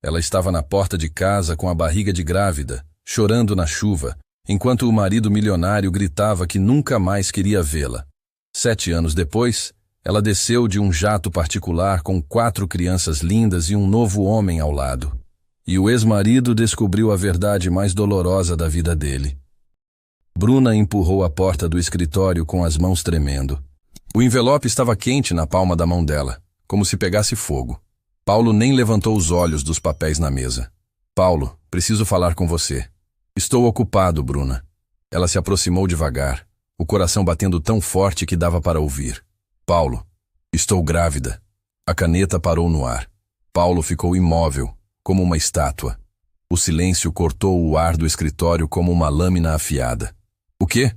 Ela estava na porta de casa com a barriga de grávida, chorando na chuva, enquanto o marido milionário gritava que nunca mais queria vê-la. 7 anos depois, ela desceu de um jato particular com 4 crianças lindas e um novo homem ao lado. E o ex-marido descobriu a verdade mais dolorosa da vida dele. Bruna empurrou a porta do escritório com as mãos tremendo. O envelope estava quente na palma da mão dela, como se pegasse fogo. Paulo nem levantou os olhos dos papéis na mesa. Paulo, preciso falar com você. Estou ocupado, Bruna. Ela se aproximou devagar, o coração batendo tão forte que dava para ouvir. Paulo, estou grávida. A caneta parou no ar. Paulo ficou imóvel, como uma estátua. O silêncio cortou o ar do escritório como uma lâmina afiada. O quê?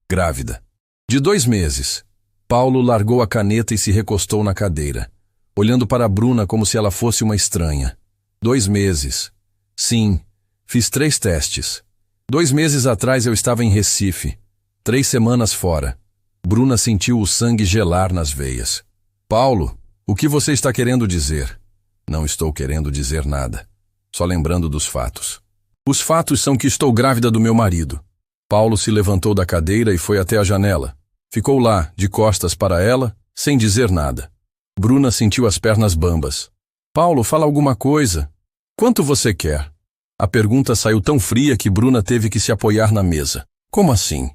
Grávida. De 2 meses. Paulo largou a caneta e se recostou na cadeira, olhando para Bruna como se ela fosse uma estranha. 2 meses. Sim, fiz 3 testes. 2 meses atrás eu estava em Recife. 3 semanas fora. Bruna sentiu o sangue gelar nas veias. Paulo, o que você está querendo dizer? Não estou querendo dizer nada. Só lembrando dos fatos. Os fatos são que estou grávida do meu marido. Paulo se levantou da cadeira e foi até a janela. Ficou lá, de costas para ela, sem dizer nada. Bruna sentiu as pernas bambas. Paulo, fala alguma coisa. Quanto você quer? A pergunta saiu tão fria que Bruna teve que se apoiar na mesa. Como assim?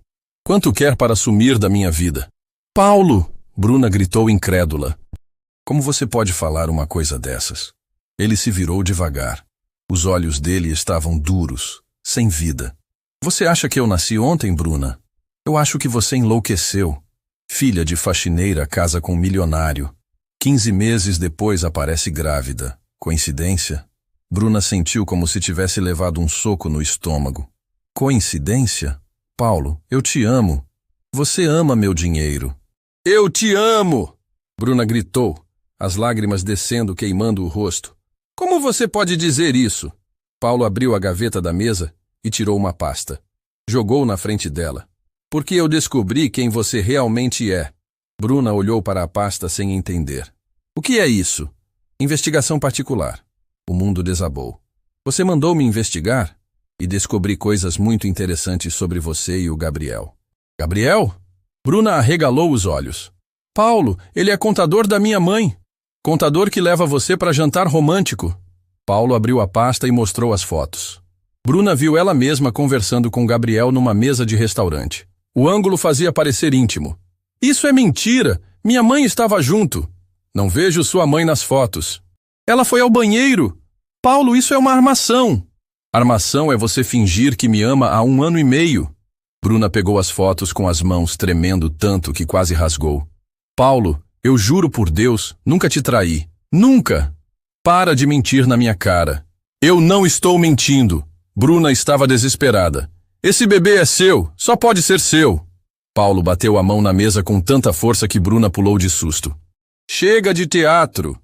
Quanto quer para sumir da minha vida? Paulo! Bruna gritou incrédula. Como você pode falar uma coisa dessas? Ele se virou devagar. Os olhos dele estavam duros, sem vida. Você acha que eu nasci ontem, Bruna? Eu acho que você enlouqueceu. Filha de faxineira casa com um milionário. 15 meses depois aparece grávida. Coincidência? Bruna sentiu como se tivesse levado um soco no estômago. Coincidência? Paulo, eu te amo. Você ama meu dinheiro. Eu te amo! Bruna gritou, as lágrimas descendo, queimando o rosto. Como você pode dizer isso? Paulo abriu a gaveta da mesa e tirou uma pasta. Jogou na frente dela. Porque eu descobri quem você realmente é. Bruna olhou para a pasta sem entender. O que é isso? Investigação particular. O mundo desabou. Você mandou-me investigar? E descobri coisas muito interessantes sobre você e o Gabriel. Gabriel? Bruna arregalou os olhos. Paulo, ele é contador da minha mãe. Contador que leva você para jantar romântico. Paulo abriu a pasta e mostrou as fotos. Bruna viu ela mesma conversando com Gabriel numa mesa de restaurante. O ângulo fazia parecer íntimo. Isso é mentira! Minha mãe estava junto. Não vejo sua mãe nas fotos. Ela foi ao banheiro. Paulo, isso é uma armação. Armação é você fingir que me ama há 1 ano e meio. Bruna pegou as fotos com as mãos, tremendo tanto que quase rasgou. Paulo, eu juro por Deus, nunca te traí. Nunca! Para de mentir na minha cara. Eu não estou mentindo. Bruna estava desesperada. Esse bebê é seu, só pode ser seu. Paulo bateu a mão na mesa com tanta força que Bruna pulou de susto. Chega de teatro.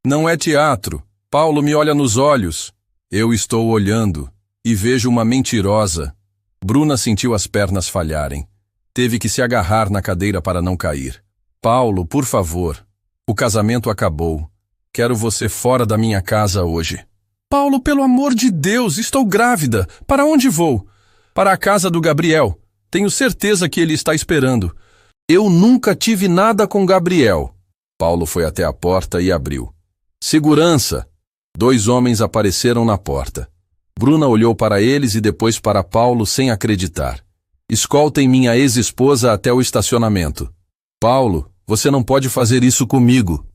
Não é teatro. Paulo me olha nos olhos. Eu estou olhando e vejo uma mentirosa. Bruna sentiu as pernas falharem. Teve que se agarrar na cadeira para não cair. Paulo, por favor. O casamento acabou. Quero você fora da minha casa hoje. Paulo, pelo amor de Deus, estou grávida. Para onde vou? Para a casa do Gabriel. Tenho certeza que ele está esperando. Eu nunca tive nada com Gabriel. Paulo foi até a porta e abriu. Segurança! 2 homens apareceram na porta. Bruna olhou para eles e depois para Paulo sem acreditar. Escoltem minha ex-esposa até o estacionamento. Paulo, você não pode fazer isso comigo.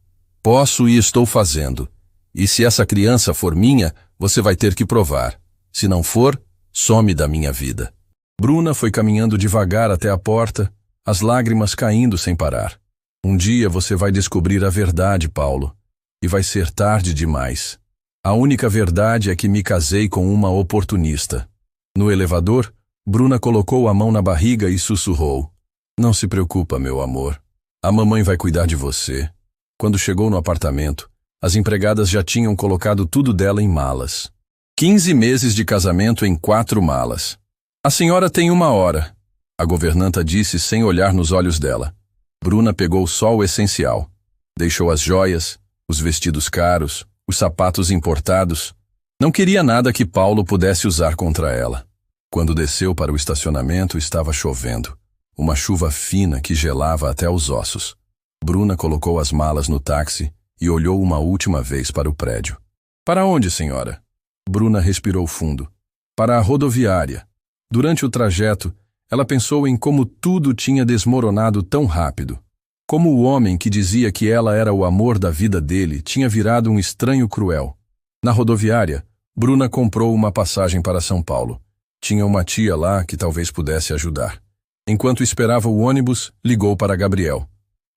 Posso e estou fazendo. E se essa criança for minha, você vai ter que provar. Se não for, some da minha vida. Bruna foi caminhando devagar até a porta, as lágrimas caindo sem parar. Um dia você vai descobrir a verdade, Paulo. E vai ser tarde demais. A única verdade é que me casei com uma oportunista. No elevador, Bruna colocou a mão na barriga e sussurrou. Não se preocupa, meu amor. A mamãe vai cuidar de você. Quando chegou no apartamento, as empregadas já tinham colocado tudo dela em malas. 15 meses de casamento em 4 malas. A senhora tem 1 hora, a governanta disse sem olhar nos olhos dela. Bruna pegou só o essencial. Deixou as joias, os vestidos caros, os sapatos importados. Não queria nada que Paulo pudesse usar contra ela. Quando desceu para o estacionamento, estava chovendo. Uma chuva fina que gelava até os ossos. Bruna colocou as malas no táxi e olhou uma última vez para o prédio. Para onde, senhora? Bruna respirou fundo. Para a rodoviária. Durante o trajeto, ela pensou em como tudo tinha desmoronado tão rápido. Como o homem que dizia que ela era o amor da vida dele tinha virado um estranho cruel. Na rodoviária, Bruna comprou uma passagem para São Paulo. Tinha uma tia lá que talvez pudesse ajudar. Enquanto esperava o ônibus, ligou para Gabriel.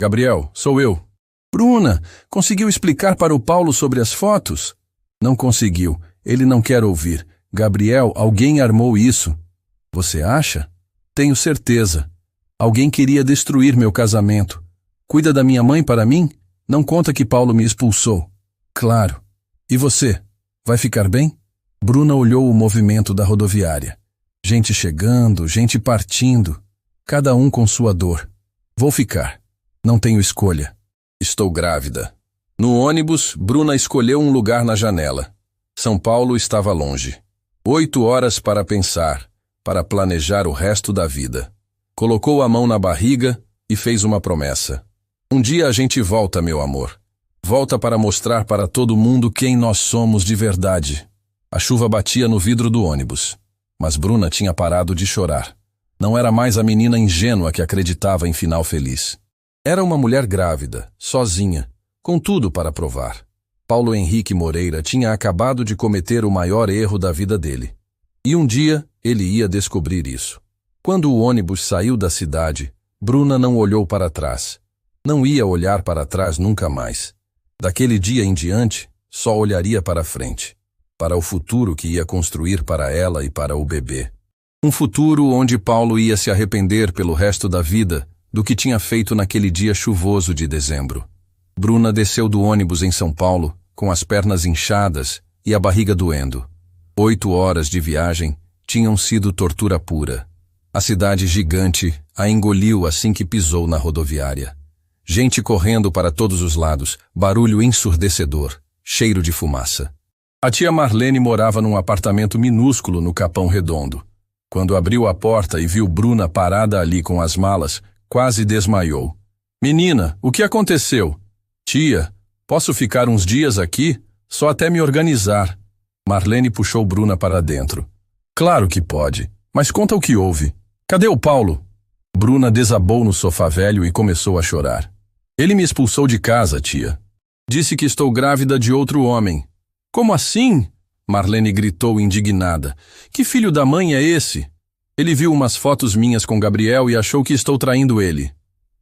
Gabriel, sou eu. Bruna, conseguiu explicar para o Paulo sobre as fotos? Não conseguiu. Ele não quer ouvir. Gabriel, alguém armou isso. Você acha? Tenho certeza. Alguém queria destruir meu casamento. Cuida da minha mãe para mim? Não conta que Paulo me expulsou. Claro. E você? Vai ficar bem? Bruna olhou o movimento da rodoviária. Gente chegando, gente partindo. Cada um com sua dor. Vou ficar. Não tenho escolha. Estou grávida. No ônibus, Bruna escolheu um lugar na janela. São Paulo estava longe. 8 horas para pensar, para planejar o resto da vida. Colocou a mão na barriga e fez uma promessa. Um dia a gente volta, meu amor. Volta para mostrar para todo mundo quem nós somos de verdade. A chuva batia no vidro do ônibus. Mas Bruna tinha parado de chorar. Não era mais a menina ingênua que acreditava em final feliz. Era uma mulher grávida, sozinha, com tudo para provar. Paulo Henrique Moreira tinha acabado de cometer o maior erro da vida dele. E um dia ele ia descobrir isso. Quando o ônibus saiu da cidade, Bruna não olhou para trás. Não ia olhar para trás nunca mais. Daquele dia em diante, só olharia para frente. Para o futuro que ia construir para ela e para o bebê. Um futuro onde Paulo ia se arrepender pelo resto da vida do que tinha feito naquele dia chuvoso de dezembro. Bruna desceu do ônibus em São Paulo, com as pernas inchadas e a barriga doendo. 8 horas de viagem tinham sido tortura pura. A cidade gigante a engoliu assim que pisou na rodoviária. Gente correndo para todos os lados, barulho ensurdecedor, cheiro de fumaça. A tia Marlene morava num apartamento minúsculo no Capão Redondo. Quando abriu a porta e viu Bruna parada ali com as malas, quase desmaiou. Menina, o que aconteceu? Tia, posso ficar uns dias aqui? Só até me organizar. Marlene puxou Bruna para dentro. Claro que pode, mas conta o que houve. Cadê o Paulo? Bruna desabou no sofá velho e começou a chorar. Ele me expulsou de casa, tia. Disse que estou grávida de outro homem. Como assim? Marlene gritou indignada. Que filho da mãe é esse? Ele viu umas fotos minhas com Gabriel e achou que estou traindo ele.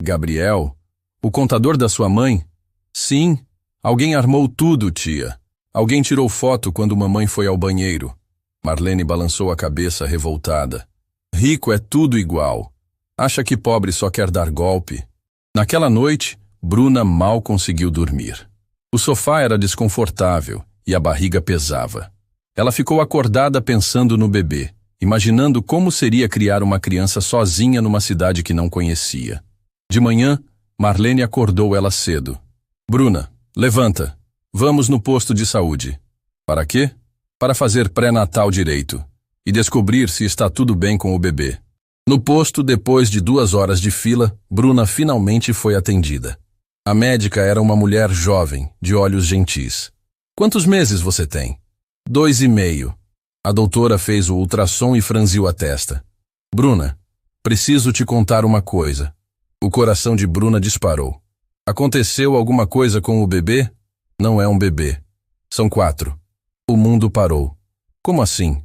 Gabriel? O contador da sua mãe? Sim. Alguém armou tudo, tia. Alguém tirou foto quando mamãe foi ao banheiro. Marlene balançou a cabeça revoltada. Rico é tudo igual. Acha que pobre só quer dar golpe. Naquela noite, Bruna mal conseguiu dormir. O sofá era desconfortável e a barriga pesava. Ela ficou acordada pensando no bebê, imaginando como seria criar uma criança sozinha numa cidade que não conhecia. De manhã, Marlene acordou ela cedo. Bruna, levanta. Vamos no posto de saúde. Para quê? Para fazer pré-natal direito e descobrir se está tudo bem com o bebê. No posto, depois de 2 horas de fila, Bruna finalmente foi atendida. A médica era uma mulher jovem, de olhos gentis. Quantos meses você tem? 2,5. A doutora fez o ultrassom e franziu a testa. Bruna, preciso te contar uma coisa. O coração de Bruna disparou. Aconteceu alguma coisa com o bebê? Não é um bebê. São 4. O mundo parou. Como assim?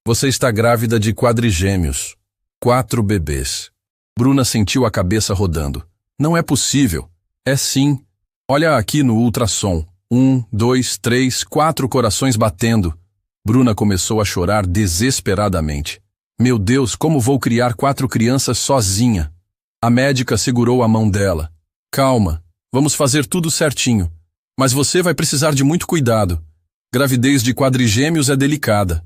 Você está grávida de quadrigêmeos. 4 bebês. Bruna sentiu a cabeça rodando. Não é possível. É sim. Olha aqui no ultrassom. 1, 2, 3, 4 corações batendo. Bruna começou a chorar desesperadamente. Meu Deus, como vou criar 4 crianças sozinha? A médica segurou a mão dela. Calma, vamos fazer tudo certinho. Mas você vai precisar de muito cuidado. Gravidez de quadrigêmeos é delicada.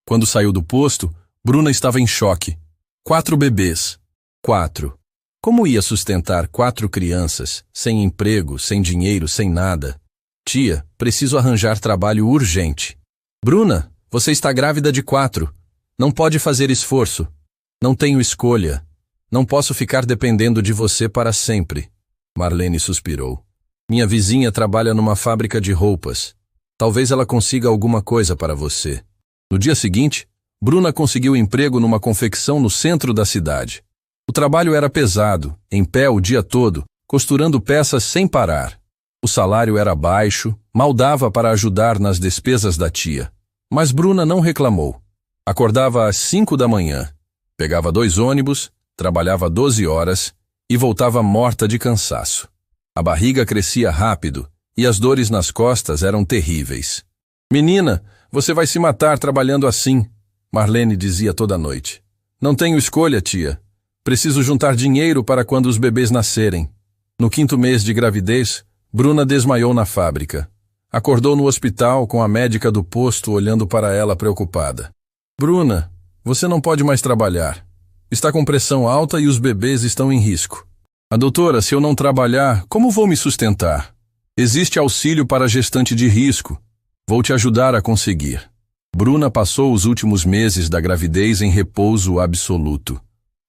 Quando saiu do posto, Bruna estava em choque. 4 bebês. 4. Como ia sustentar 4 crianças, sem emprego, sem dinheiro, sem nada? Tia, preciso arranjar trabalho urgente. Bruna, você está grávida de 4. Não pode fazer esforço. Não tenho escolha. Não posso ficar dependendo de você para sempre. Marlene suspirou. Minha vizinha trabalha numa fábrica de roupas. Talvez ela consiga alguma coisa para você. No dia seguinte, Bruna conseguiu emprego numa confecção no centro da cidade. O trabalho era pesado, em pé o dia todo, costurando peças sem parar. O salário era baixo, mal dava para ajudar nas despesas da tia. Mas Bruna não reclamou. Acordava às 5 da manhã, pegava 2 ônibus, trabalhava 12 horas e voltava morta de cansaço. A barriga crescia rápido e as dores nas costas eram terríveis. Menina, você vai se matar trabalhando assim, Marlene dizia toda noite. Não tenho escolha, tia. Preciso juntar dinheiro para quando os bebês nascerem. No 5º mês de gravidez, Bruna desmaiou na fábrica. Acordou no hospital com a médica do posto olhando para ela preocupada. Bruna, você não pode mais trabalhar. Está com pressão alta e os bebês estão em risco. A doutora, se eu não trabalhar, como vou me sustentar? Existe auxílio para gestante de risco. Vou te ajudar a conseguir. Bruna passou os últimos meses da gravidez em repouso absoluto.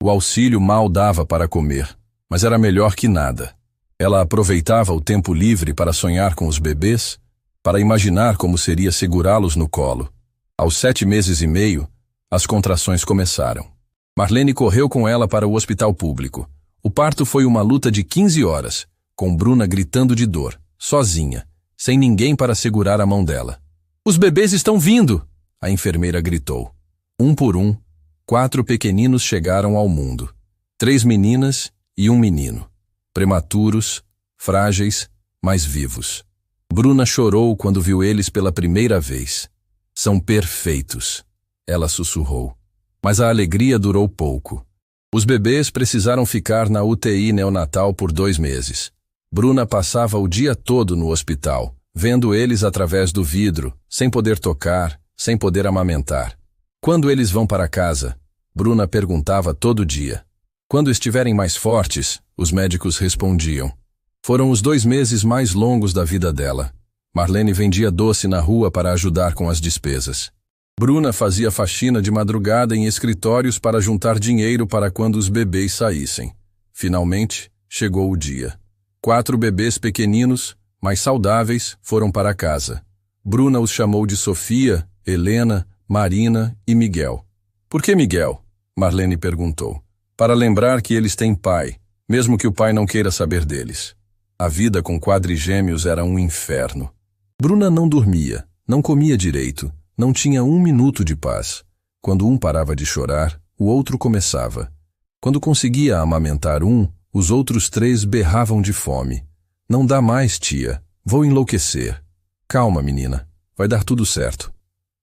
O auxílio mal dava para comer, mas era melhor que nada. Ela aproveitava o tempo livre para sonhar com os bebês, para imaginar como seria segurá-los no colo. Aos 7 meses e meio, as contrações começaram. Marlene correu com ela para o hospital público. O parto foi uma luta de 15 horas, com Bruna gritando de dor, sozinha, sem ninguém para segurar a mão dela. Os bebês estão vindo! A enfermeira gritou. Um por um, 4 pequeninos chegaram ao mundo. 3 meninas e 1 menino. Prematuros, frágeis, mas vivos. Bruna chorou quando viu eles pela primeira vez. São perfeitos, ela sussurrou. Mas a alegria durou pouco. Os bebês precisaram ficar na UTI neonatal por 2 meses. Bruna passava o dia todo no hospital, vendo eles através do vidro, sem poder tocar, sem poder amamentar. Quando eles vão para casa? Bruna perguntava todo dia. Quando estiverem mais fortes, os médicos respondiam. Foram os 2 meses mais longos da vida dela. Marlene vendia doce na rua para ajudar com as despesas. Bruna fazia faxina de madrugada em escritórios para juntar dinheiro para quando os bebês saíssem. Finalmente, chegou o dia. 4 bebês pequeninos, mas saudáveis, foram para casa. Bruna os chamou de Sofia, Helena, Marina e Miguel. Por que Miguel? Marlene perguntou. Para lembrar que eles têm pai, mesmo que o pai não queira saber deles. A vida com quadrigêmeos era um inferno. Bruna não dormia, não comia direito, não tinha 1 minuto de paz. Quando um parava de chorar, o outro começava. Quando conseguia amamentar um, os outros 3 berravam de fome. Não dá mais, tia. Vou enlouquecer. Calma, menina. Vai dar tudo certo.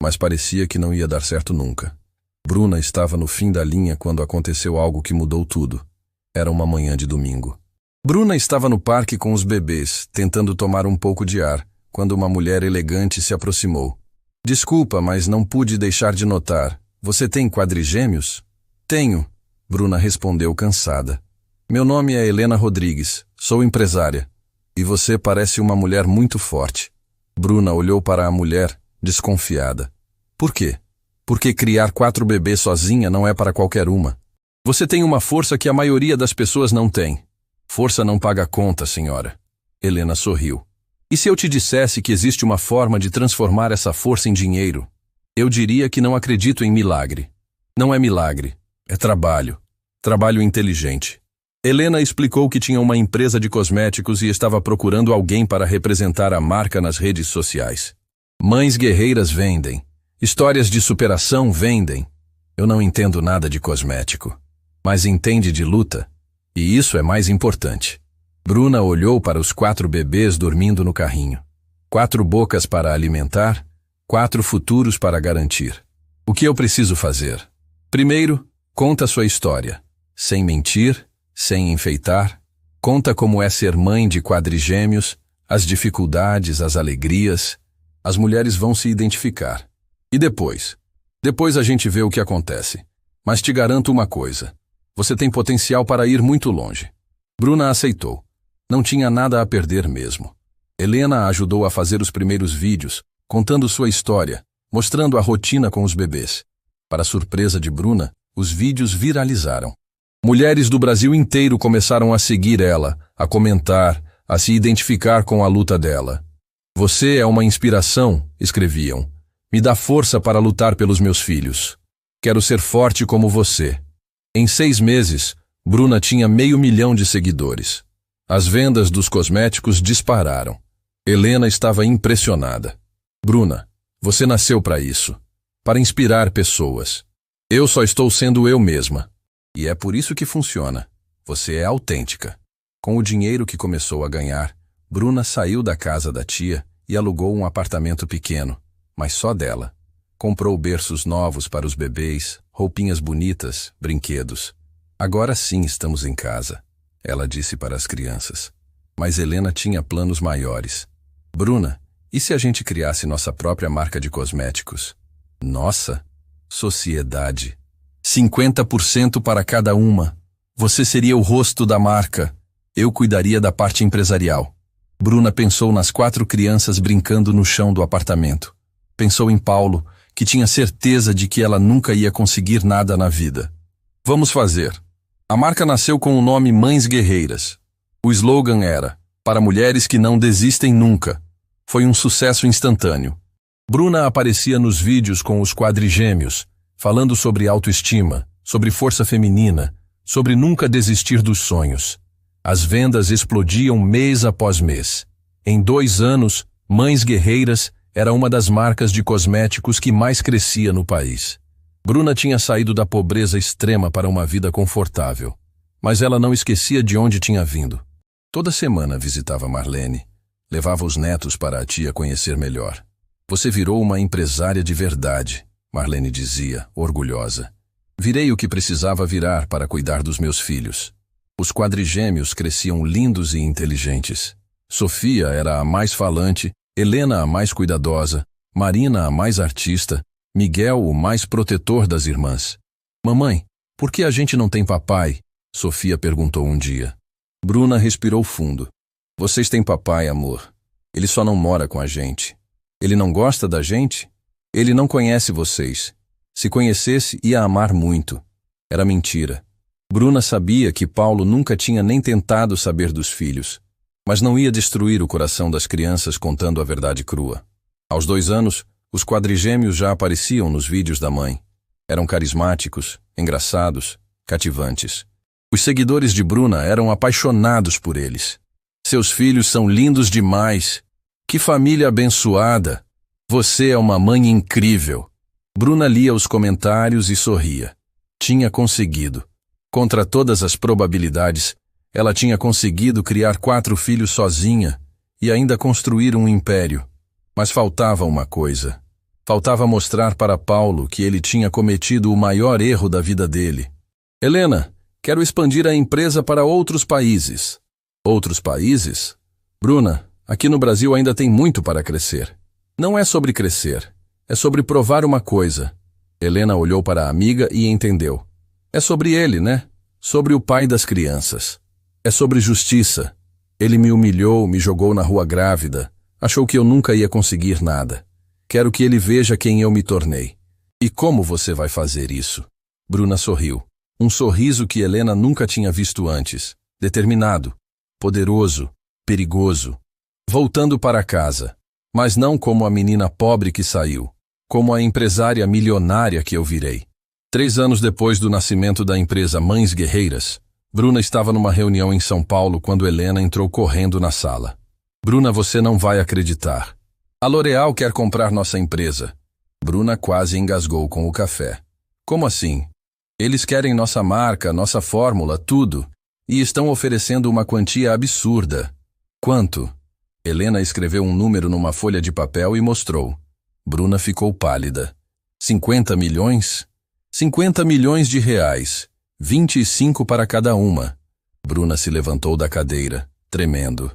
Mas parecia que não ia dar certo nunca. Bruna estava no fim da linha quando aconteceu algo que mudou tudo. Era uma manhã de domingo. Bruna estava no parque com os bebês, tentando tomar um pouco de ar, quando uma mulher elegante se aproximou. Desculpa, mas não pude deixar de notar. Você tem quadrigêmeos? Tenho, Bruna respondeu cansada. Meu nome é Helena Rodrigues, sou empresária. E você parece uma mulher muito forte. Bruna olhou para a mulher, desconfiada. Por quê? Porque criar 4 bebês sozinha não é para qualquer uma. Você tem uma força que a maioria das pessoas não tem. Força não paga conta, senhora. Helena sorriu. E se eu te dissesse que existe uma forma de transformar essa força em dinheiro? Eu diria que não acredito em milagre. Não é milagre, é trabalho. Trabalho inteligente. Helena explicou que tinha uma empresa de cosméticos e estava procurando alguém para representar a marca nas redes sociais. Mães guerreiras vendem. Histórias de superação vendem. Eu não entendo nada de cosmético, mas entende de luta, e isso é mais importante. Bruna olhou para os 4 bebês dormindo no carrinho. 4 bocas para alimentar, 4 futuros para garantir. O que eu preciso fazer? Primeiro, conta sua história. Sem mentir, sem enfeitar. Conta como é ser mãe de quadrigêmeos, as dificuldades, as alegrias. As mulheres vão se identificar. E depois? Depois a gente vê o que acontece. Mas te garanto uma coisa. Você tem potencial para ir muito longe. Bruna aceitou. Não tinha nada a perder mesmo. Helena a ajudou a fazer os primeiros vídeos, contando sua história, mostrando a rotina com os bebês. Para surpresa de Bruna, os vídeos viralizaram. Mulheres do Brasil inteiro começaram a seguir ela, a comentar, a se identificar com a luta dela. Você é uma inspiração, escreviam. Me dá força para lutar pelos meus filhos. Quero ser forte como você. Em 6 meses, Bruna tinha 500 mil de seguidores. As vendas dos cosméticos dispararam. Helena estava impressionada. Bruna, você nasceu para isso. Para inspirar pessoas. Eu só estou sendo eu mesma. E é por isso que funciona. Você é autêntica. Com o dinheiro que começou a ganhar, Bruna saiu da casa da tia e alugou um apartamento pequeno, mas só dela. Comprou berços novos para os bebês, roupinhas bonitas, brinquedos. Agora sim estamos em casa, ela disse para as crianças. Mas Helena tinha planos maiores. Bruna, e se a gente criasse nossa própria marca de cosméticos? Nossa, sociedade. 50% para cada uma. Você seria o rosto da marca. Eu cuidaria da parte empresarial. Bruna pensou nas 4 crianças brincando no chão do apartamento. Pensou em Paulo, que tinha certeza de que ela nunca ia conseguir nada na vida. Vamos fazer. A marca nasceu com o nome Mães Guerreiras. O slogan era, para mulheres que não desistem nunca. Foi um sucesso instantâneo. Bruna aparecia nos vídeos com os quadrigêmeos, falando sobre autoestima, sobre força feminina, sobre nunca desistir dos sonhos. As vendas explodiam mês após mês. Em 2 anos, Mães Guerreiras era uma das marcas de cosméticos que mais crescia no país. Bruna tinha saído da pobreza extrema para uma vida confortável. Mas ela não esquecia de onde tinha vindo. Toda semana visitava Marlene. Levava os netos para a tia conhecer melhor. Você virou uma empresária de verdade, Marlene dizia, orgulhosa. Virei o que precisava virar para cuidar dos meus filhos. Os quadrigêmeos cresciam lindos e inteligentes. Sofia era a mais falante, Helena a mais cuidadosa, Marina a mais artista, Miguel o mais protetor das irmãs. Mamãe, por que a gente não tem papai? Sofia perguntou um dia. Bruna respirou fundo. Vocês têm papai, amor. Ele só não mora com a gente. Ele não gosta da gente? Ele não conhece vocês. Se conhecesse, ia amar muito. Era mentira. Bruna sabia que Paulo nunca tinha nem tentado saber dos filhos, mas não ia destruir o coração das crianças contando a verdade crua. Aos 2 anos, os quadrigêmeos já apareciam nos vídeos da mãe. Eram carismáticos, engraçados, cativantes. Os seguidores de Bruna eram apaixonados por eles. Seus filhos são lindos demais. Que família abençoada. Você é uma mãe incrível. Bruna lia os comentários e sorria. Tinha conseguido. Contra todas as probabilidades, ela tinha conseguido criar 4 filhos sozinha e ainda construir um império. Mas faltava uma coisa. Faltava mostrar para Paulo que ele tinha cometido o maior erro da vida dele. Helena, quero expandir a empresa para outros países. Outros países? Bruna, aqui no Brasil ainda tem muito para crescer. Não é sobre crescer, é sobre provar uma coisa. Helena olhou para a amiga e entendeu. É sobre ele, né? Sobre o pai das crianças. É sobre justiça. Ele me humilhou, me jogou na rua grávida. Achou que eu nunca ia conseguir nada. Quero que ele veja quem eu me tornei. E como você vai fazer isso? Bruna sorriu. Um sorriso que Helena nunca tinha visto antes. Determinado, poderoso, perigoso. Voltando para casa. Mas não como a menina pobre que saiu. Como a empresária milionária que eu virei. 3 anos depois do nascimento da empresa Mães Guerreiras, Bruna estava numa reunião em São Paulo quando Helena entrou correndo na sala. Bruna, você não vai acreditar. A L'Oréal quer comprar nossa empresa. Bruna quase engasgou com o café. Como assim? Eles querem nossa marca, nossa fórmula, tudo. E estão oferecendo uma quantia absurda. Quanto? Helena escreveu um número numa folha de papel e mostrou. Bruna ficou pálida. 50 milhões? 50 milhões de reais. 25 para cada uma. Bruna se levantou da cadeira, tremendo.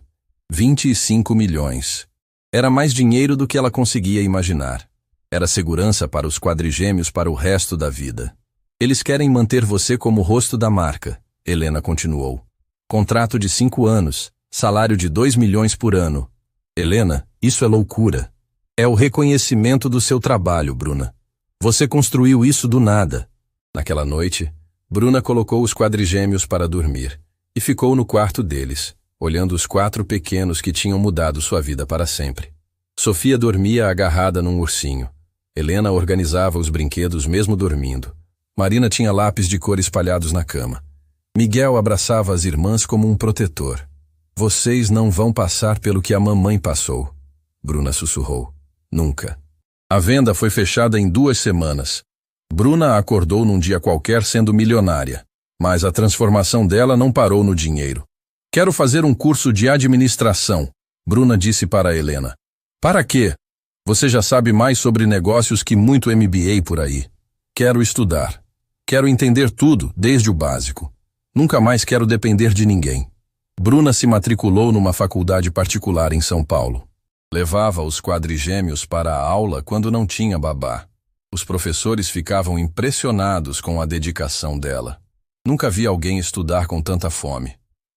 25 milhões. Era mais dinheiro do que ela conseguia imaginar. Era segurança para os quadrigêmeos para o resto da vida. Eles querem manter você como rosto da marca, Helena continuou. Contrato de 5 anos, salário de 2 milhões por ano. Helena, isso é loucura. É o reconhecimento do seu trabalho, Bruna. Você construiu isso do nada. Naquela noite, Bruna colocou os quadrigêmeos para dormir e ficou no quarto deles, olhando os 4 pequenos que tinham mudado sua vida para sempre. Sofia dormia agarrada num ursinho. Helena organizava os brinquedos mesmo dormindo. Marina tinha lápis de cor espalhados na cama. Miguel abraçava as irmãs como um protetor. Vocês não vão passar pelo que a mamãe passou, Bruna sussurrou. Nunca. A venda foi fechada em 2 semanas. Bruna acordou num dia qualquer sendo milionária, mas a transformação dela não parou no dinheiro. Quero fazer um curso de administração, Bruna disse para Helena. Para quê? Você já sabe mais sobre negócios que muito MBA por aí. Quero estudar. Quero entender tudo, desde o básico. Nunca mais quero depender de ninguém. Bruna se matriculou numa faculdade particular em São Paulo. Levava os quadrigêmeos para a aula quando não tinha babá. Os professores ficavam impressionados com a dedicação dela. Nunca vi alguém estudar com tanta fome.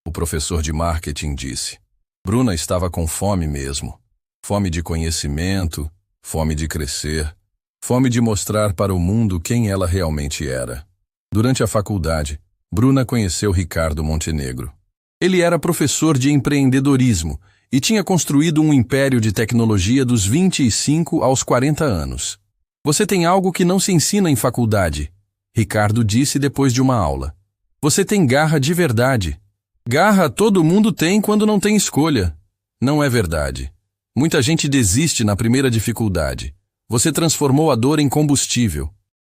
O professor de marketing disse. Bruna estava com fome mesmo. Fome de conhecimento, fome de crescer, fome de mostrar para o mundo quem ela realmente era. Durante a faculdade, Bruna conheceu Ricardo Montenegro. Ele era professor de empreendedorismo e tinha construído um império de tecnologia dos 25 aos 40 anos. Você tem algo que não se ensina em faculdade, Ricardo disse depois de uma aula. Você tem garra de verdade. Garra todo mundo tem quando não tem escolha. Não é verdade. Muita gente desiste na primeira dificuldade. Você transformou a dor em combustível.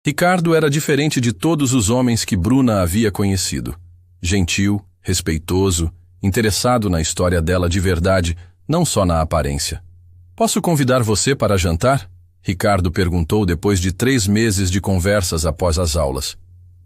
Ricardo era diferente de todos os homens que Bruna havia conhecido. Gentil, respeitoso, interessado na história dela de verdade, não só na aparência. Posso convidar você para jantar? Ricardo perguntou depois de 3 meses de conversas após as aulas.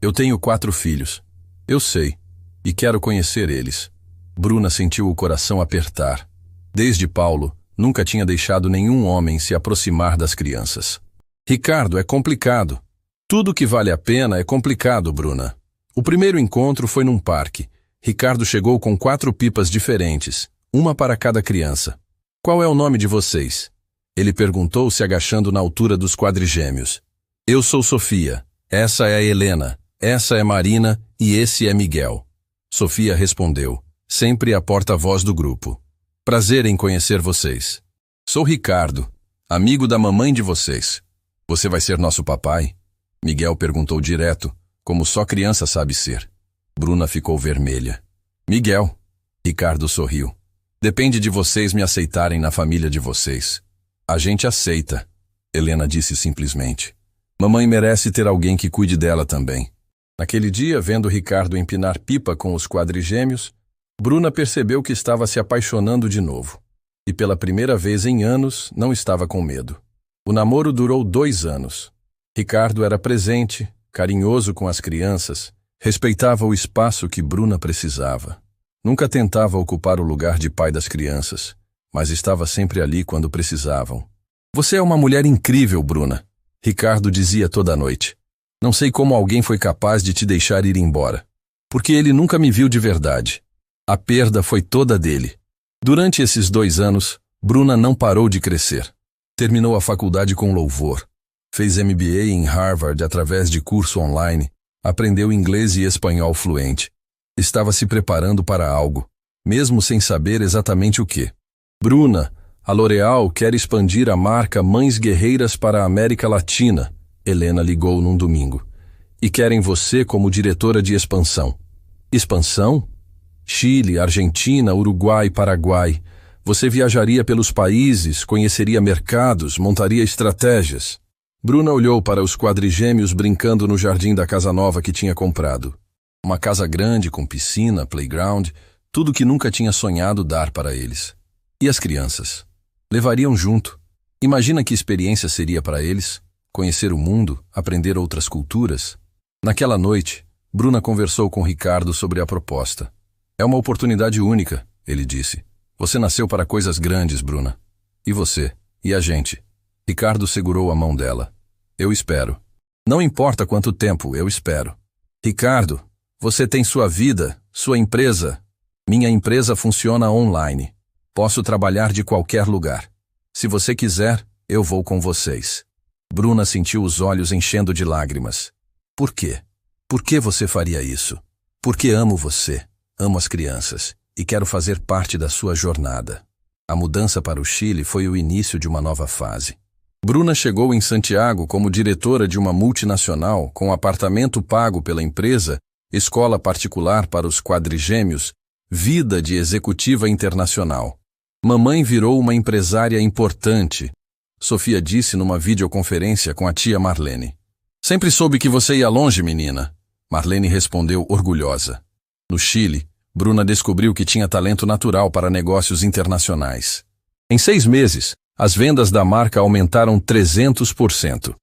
Eu tenho 4 filhos. Eu sei. E quero conhecer eles. Bruna sentiu o coração apertar. Desde Paulo, nunca tinha deixado nenhum homem se aproximar das crianças. Ricardo, é complicado. Tudo que vale a pena é complicado, Bruna. O primeiro encontro foi num parque. Ricardo chegou com 4 pipas diferentes, uma para cada criança. Qual é o nome de vocês? Ele perguntou se agachando na altura dos quadrigêmeos. Eu sou Sofia, essa é a Helena, essa é Marina e esse é Miguel. Sofia respondeu, sempre a porta-voz do grupo. Prazer em conhecer vocês. Sou Ricardo, amigo da mamãe de vocês. Você vai ser nosso papai? Miguel perguntou direto, como só criança sabe ser. Bruna ficou vermelha. Miguel. Ricardo sorriu. Depende de vocês me aceitarem na família de vocês. A gente aceita, Helena disse simplesmente. Mamãe merece ter alguém que cuide dela também. Naquele dia, vendo Ricardo empinar pipa com os quadrigêmeos, Bruna percebeu que estava se apaixonando de novo. E pela primeira vez em anos, não estava com medo. O namoro durou 2 anos. Ricardo era presente, carinhoso com as crianças, respeitava o espaço que Bruna precisava. Nunca tentava ocupar o lugar de pai das crianças, mas estava sempre ali quando precisavam. Você é uma mulher incrível, Bruna, Ricardo dizia toda noite. Não sei como alguém foi capaz de te deixar ir embora, porque ele nunca me viu de verdade. A perda foi toda dele. Durante esses 2 anos, Bruna não parou de crescer. Terminou a faculdade com louvor. Fez MBA em Harvard através de curso online. Aprendeu inglês e espanhol fluente. Estava se preparando para algo, mesmo sem saber exatamente o que. Bruna, a L'Oréal quer expandir a marca Mães Guerreiras para a América Latina, Helena ligou num domingo. E querem você como diretora de expansão. Expansão? Chile, Argentina, Uruguai, Paraguai. Você viajaria pelos países, conheceria mercados, montaria estratégias. Bruna olhou para os quadrigêmeos brincando no jardim da casa nova que tinha comprado. Uma casa grande, com piscina, playground, tudo que nunca tinha sonhado dar para eles. E as crianças? Levariam junto. Imagina que experiência seria para eles? Conhecer o mundo, aprender outras culturas? Naquela noite, Bruna conversou com Ricardo sobre a proposta. É uma oportunidade única, ele disse. Você nasceu para coisas grandes, Bruna. E você? E a gente? Ricardo segurou a mão dela. Eu espero. Não importa quanto tempo, eu espero. Ricardo, você tem sua vida, sua empresa. Minha empresa funciona online. Posso trabalhar de qualquer lugar. Se você quiser, eu vou com vocês. Bruna sentiu os olhos enchendo de lágrimas. Por quê? Por que você faria isso? Porque amo você, amo as crianças, e quero fazer parte da sua jornada. A mudança para o Chile foi o início de uma nova fase. Bruna chegou em Santiago como diretora de uma multinacional com apartamento pago pela empresa, escola particular para os quadrigêmeos, vida de executiva internacional. Mamãe virou uma empresária importante, Sofia disse numa videoconferência com a tia Marlene. Sempre soube que você ia longe, menina. Marlene respondeu orgulhosa. No Chile, Bruna descobriu que tinha talento natural para negócios internacionais. Em 6 meses, as vendas da marca aumentaram 300%.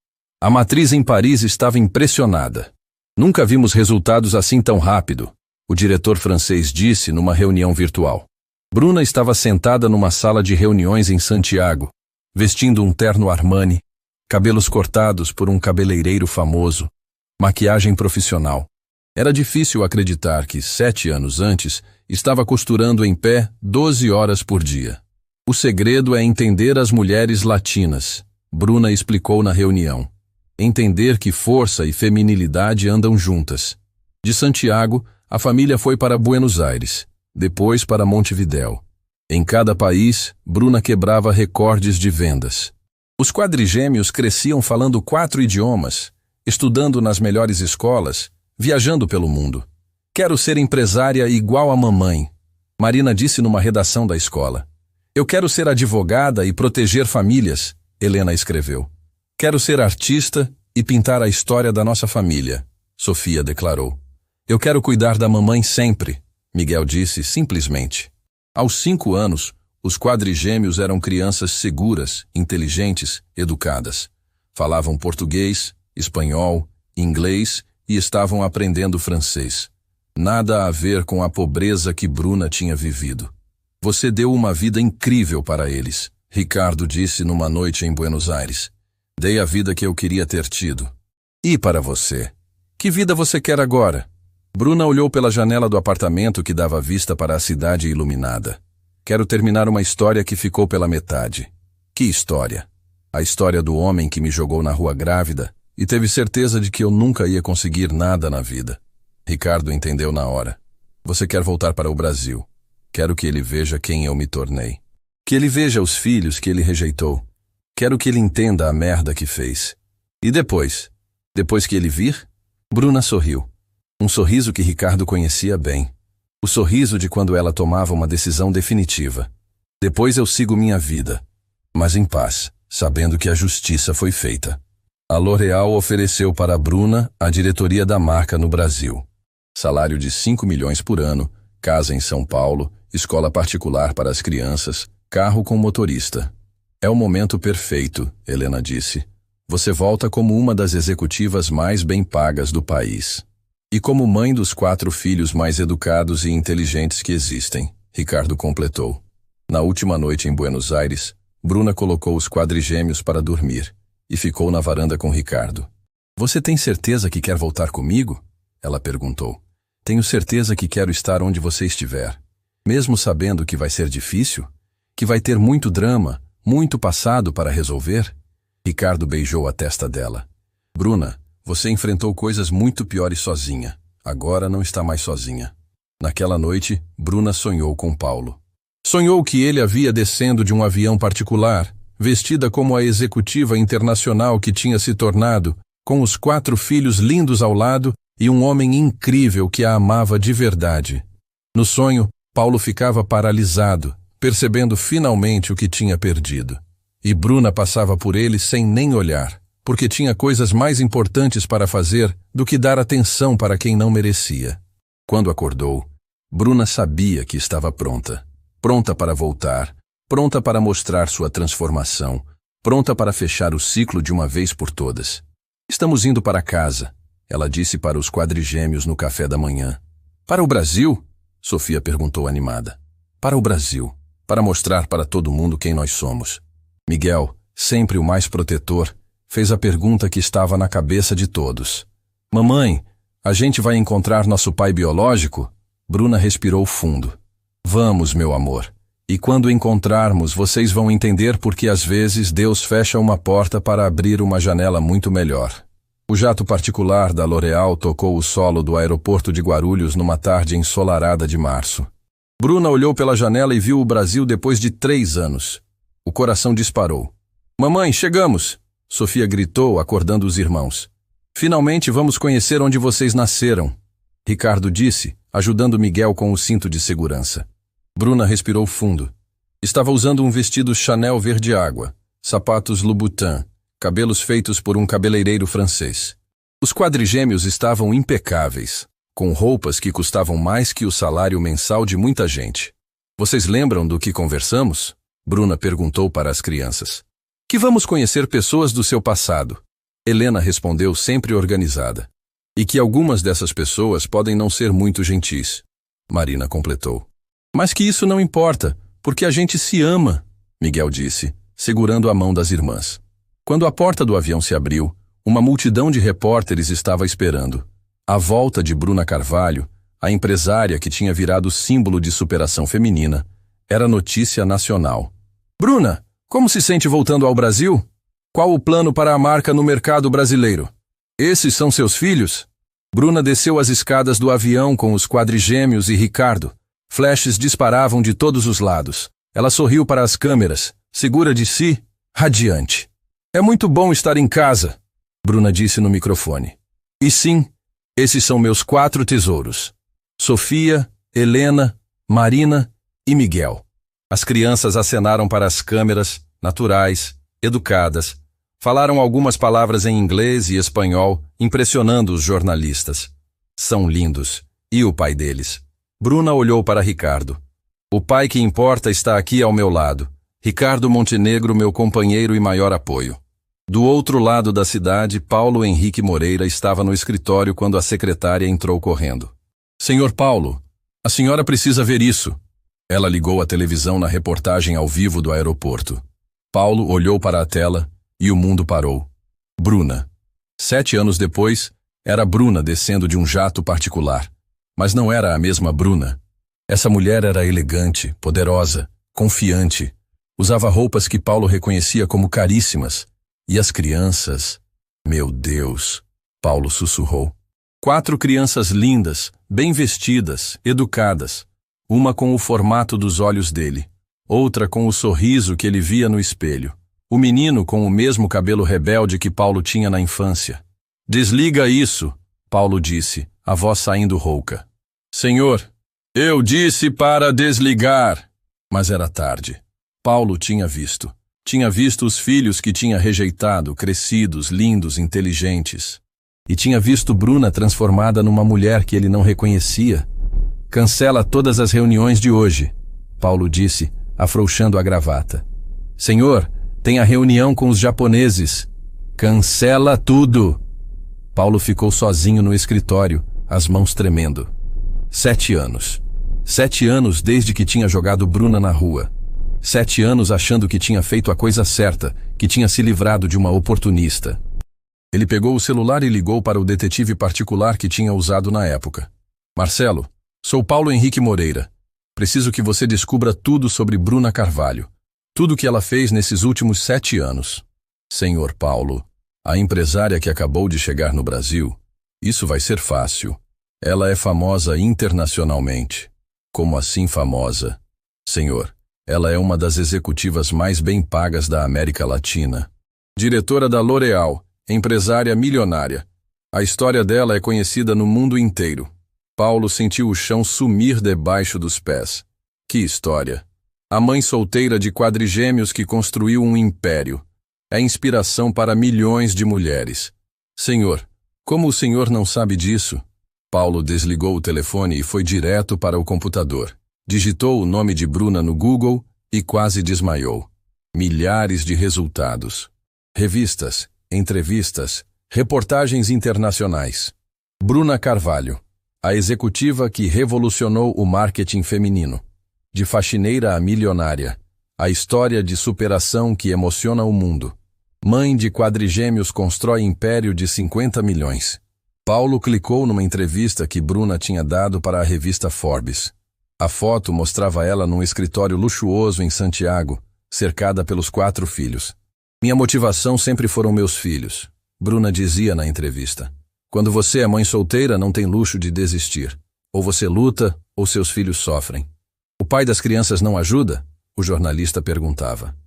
A matriz em Paris estava impressionada. Nunca vimos resultados assim tão rápido, o diretor francês disse numa reunião virtual. Bruna estava sentada numa sala de reuniões em Santiago, vestindo um terno Armani, cabelos cortados por um cabeleireiro famoso, maquiagem profissional. Era difícil acreditar que, 7 anos antes, estava costurando em pé 12 horas por dia. O segredo é entender as mulheres latinas, Bruna explicou na reunião. Entender que força e feminilidade andam juntas. De Santiago, a família foi para Buenos Aires, depois para Montevidéu. Em cada país, Bruna quebrava recordes de vendas. Os quadrigêmeos cresciam falando 4 idiomas, estudando nas melhores escolas, viajando pelo mundo. Quero ser empresária igual a mamãe, Marina disse numa redação da escola. Eu quero ser advogada e proteger famílias, Helena escreveu. Quero ser artista e pintar a história da nossa família, Sofia declarou. Eu quero cuidar da mamãe sempre, Miguel disse simplesmente. Aos 5 anos, os quadrigêmeos eram crianças seguras, inteligentes, educadas. Falavam português, espanhol, inglês e estavam aprendendo francês. Nada a ver com a pobreza que Bruna tinha vivido. Você deu uma vida incrível para eles, Ricardo disse numa noite em Buenos Aires. Dei a vida que eu queria ter tido. E para você? Que vida você quer agora? Bruna olhou pela janela do apartamento que dava vista para a cidade iluminada. Quero terminar uma história que ficou pela metade. Que história? A história do homem que me jogou na rua grávida e teve certeza de que eu nunca ia conseguir nada na vida. Ricardo entendeu na hora. Você quer voltar para o Brasil. Quero que ele veja quem eu me tornei. Que ele veja os filhos que ele rejeitou. Quero que ele entenda a merda que fez. E depois? Depois que ele vir? Bruna sorriu. Um sorriso que Ricardo conhecia bem. O sorriso de quando ela tomava uma decisão definitiva. Depois eu sigo minha vida. Mas em paz, sabendo que a justiça foi feita. A L'Oréal ofereceu para Bruna a diretoria da marca no Brasil. Salário de 5 milhões por ano, casa em São Paulo, escola particular para as crianças, carro com motorista. É o momento perfeito, Helena disse. Você volta como uma das executivas mais bem pagas do país. E como mãe dos 4 filhos mais educados e inteligentes que existem, Ricardo completou. Na última noite em Buenos Aires, Bruna colocou os quadrigêmeos para dormir e ficou na varanda com Ricardo. Você tem certeza que quer voltar comigo? Ela perguntou. Tenho certeza que quero estar onde você estiver. Mesmo sabendo que vai ser difícil? Que vai ter muito drama, muito passado para resolver? Ricardo beijou a testa dela. Bruna, você enfrentou coisas muito piores sozinha. Agora não está mais sozinha. Naquela noite, Bruna sonhou com Paulo. Sonhou que ele a via descendo de um avião particular, vestida como a executiva internacional que tinha se tornado, com os 4 filhos lindos ao lado e um homem incrível que a amava de verdade. No sonho, Paulo ficava paralisado, percebendo finalmente o que tinha perdido. E Bruna passava por ele sem nem olhar, porque tinha coisas mais importantes para fazer do que dar atenção para quem não merecia. Quando acordou, Bruna sabia que estava pronta. Pronta para voltar, pronta para mostrar sua transformação, pronta para fechar o ciclo de uma vez por todas. Estamos indo para casa, ela disse para os quadrigêmeos no café da manhã. Para o Brasil? Sofia perguntou animada. Para o Brasil, para mostrar para todo mundo quem nós somos. Miguel, sempre o mais protetor, fez a pergunta que estava na cabeça de todos. Mamãe, a gente vai encontrar nosso pai biológico? Bruna respirou fundo. Vamos, meu amor. E quando encontrarmos, vocês vão entender por que às vezes Deus fecha uma porta para abrir uma janela muito melhor. O jato particular da L'Oréal tocou o solo do aeroporto de Guarulhos numa tarde ensolarada de março. Bruna olhou pela janela e viu o Brasil depois de 3 anos. O coração disparou. Mamãe, chegamos! Sofia gritou, acordando os irmãos. Finalmente vamos conhecer onde vocês nasceram, Ricardo disse, ajudando Miguel com o cinto de segurança. Bruna respirou fundo. Estava usando um vestido Chanel verde água, sapatos Louboutin, cabelos feitos por um cabeleireiro francês. Os quadrigêmeos estavam impecáveis, com roupas que custavam mais que o salário mensal de muita gente. Vocês lembram do que conversamos? Bruna perguntou para as crianças. Que vamos conhecer pessoas do seu passado. Helena respondeu sempre organizada. E que algumas dessas pessoas podem não ser muito gentis. Marina completou. Mas que isso não importa, porque a gente se ama, Miguel disse, segurando a mão das irmãs. Quando a porta do avião se abriu, uma multidão de repórteres estava esperando. À volta de Bruna Carvalho, a empresária que tinha virado símbolo de superação feminina, era notícia nacional. Bruna, como se sente voltando ao Brasil? Qual o plano para a marca no mercado brasileiro? Esses são seus filhos? Bruna desceu as escadas do avião com os quadrigêmeos e Ricardo. Flashes disparavam de todos os lados. Ela sorriu para as câmeras, segura de si, radiante. É muito bom estar em casa, Bruna disse no microfone. E sim, esses são meus 4 tesouros. Sofia, Helena, Marina e Miguel. As crianças acenaram para as câmeras, naturais, educadas. Falaram algumas palavras em inglês e espanhol, impressionando os jornalistas. São lindos. E o pai deles? Bruna olhou para Ricardo. O pai que importa está aqui ao meu lado. Ricardo Montenegro, meu companheiro e maior apoio. Do outro lado da cidade, Paulo Henrique Moreira estava no escritório quando a secretária entrou correndo. Senhor Paulo, a senhora precisa ver isso. Ela ligou a televisão na reportagem ao vivo do aeroporto. Paulo olhou para a tela e o mundo parou. Bruna. 7 anos depois, era Bruna descendo de um jato particular. Mas não era a mesma Bruna. Essa mulher era elegante, poderosa, confiante. Usava roupas que Paulo reconhecia como caríssimas. E as crianças... Meu Deus, Paulo sussurrou. 4 crianças lindas, bem vestidas, educadas. Uma com o formato dos olhos dele. Outra com o sorriso que ele via no espelho. O menino com o mesmo cabelo rebelde que Paulo tinha na infância. Desliga isso, Paulo disse, a voz saindo rouca. Senhor, eu disse para desligar. Mas era tarde. Paulo tinha visto. Tinha visto os filhos que tinha rejeitado, crescidos, lindos, inteligentes. E tinha visto Bruna transformada numa mulher que ele não reconhecia. Cancela todas as reuniões de hoje, Paulo disse, afrouxando a gravata. Senhor, tem a reunião com os japoneses. Cancela tudo. Paulo ficou sozinho no escritório, as mãos tremendo. 7 anos. 7 anos desde que tinha jogado Bruna na rua. 7 anos achando que tinha feito a coisa certa, que tinha se livrado de uma oportunista. Ele pegou o celular e ligou para o detetive particular que tinha usado na época. Marcelo, sou Paulo Henrique Moreira. Preciso que você descubra tudo sobre Bruna Carvalho. Tudo que ela fez nesses últimos 7 anos. Senhor Paulo, a empresária que acabou de chegar no Brasil, isso vai ser fácil. Ela é famosa internacionalmente. Como assim famosa? Senhor, ela é uma das executivas mais bem pagas da América Latina. Diretora da L'Oréal, empresária milionária. A história dela é conhecida no mundo inteiro. Paulo sentiu o chão sumir debaixo dos pés. Que história! A mãe solteira de quadrigêmeos que construiu um império. É inspiração para milhões de mulheres. Senhor, como o senhor não sabe disso? Paulo desligou o telefone e foi direto para o computador. Digitou o nome de Bruna no Google e quase desmaiou. Milhares de resultados. Revistas, entrevistas, reportagens internacionais. Bruna Carvalho, a executiva que revolucionou o marketing feminino. De faxineira a milionária. A história de superação que emociona o mundo. Mãe de quadrigêmeos constrói império de 50 milhões. Paulo clicou numa entrevista que Bruna tinha dado para a revista Forbes. A foto mostrava ela num escritório luxuoso em Santiago, cercada pelos 4 filhos. Minha motivação sempre foram meus filhos, Bruna dizia na entrevista. Quando você é mãe solteira, não tem luxo de desistir. Ou você luta, ou seus filhos sofrem. O pai das crianças não ajuda? O jornalista perguntava.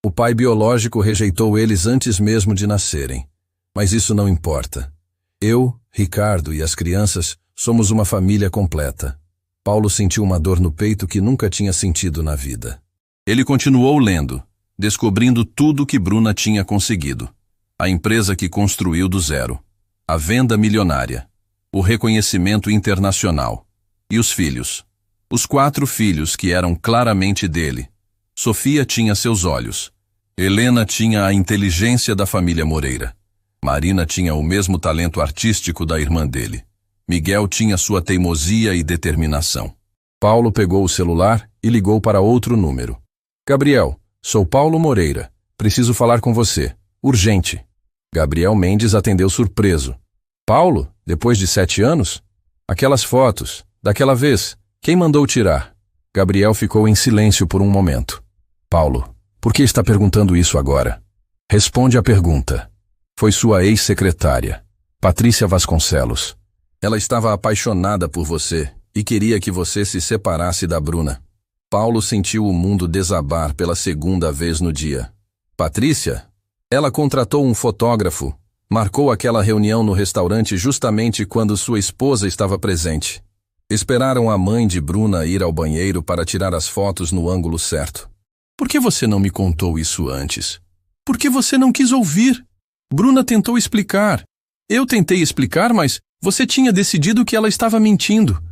O pai biológico rejeitou eles antes mesmo de nascerem. Mas isso não importa. Eu, Ricardo e as crianças somos uma família completa. Paulo sentiu uma dor no peito que nunca tinha sentido na vida. Ele continuou lendo, descobrindo tudo que Bruna tinha conseguido. A empresa que construiu do zero. A venda milionária. O reconhecimento internacional. E os filhos. Os 4 filhos que eram claramente dele. Sofia tinha seus olhos. Helena tinha a inteligência da família Moreira. Marina tinha o mesmo talento artístico da irmã dele. Miguel tinha sua teimosia e determinação. Paulo pegou o celular e ligou para outro número. Gabriel, sou Paulo Moreira. Preciso falar com você. Urgente. Gabriel Mendes atendeu surpreso. Paulo, depois de 7 anos? Aquelas fotos, daquela vez, quem mandou tirar? Gabriel ficou em silêncio por um momento. Paulo, por que está perguntando isso agora? Responde a pergunta. Foi sua ex-secretária, Patrícia Vasconcelos. Ela estava apaixonada por você e queria que você se separasse da Bruna. Paulo sentiu o mundo desabar pela segunda vez no dia. Patrícia? Ela contratou um fotógrafo, marcou aquela reunião no restaurante justamente quando sua esposa estava presente. Esperaram a mãe de Bruna ir ao banheiro para tirar as fotos no ângulo certo. Por que você não me contou isso antes? Por que você não quis ouvir? Bruna tentou explicar. Eu tentei explicar, mas você tinha decidido que ela estava mentindo.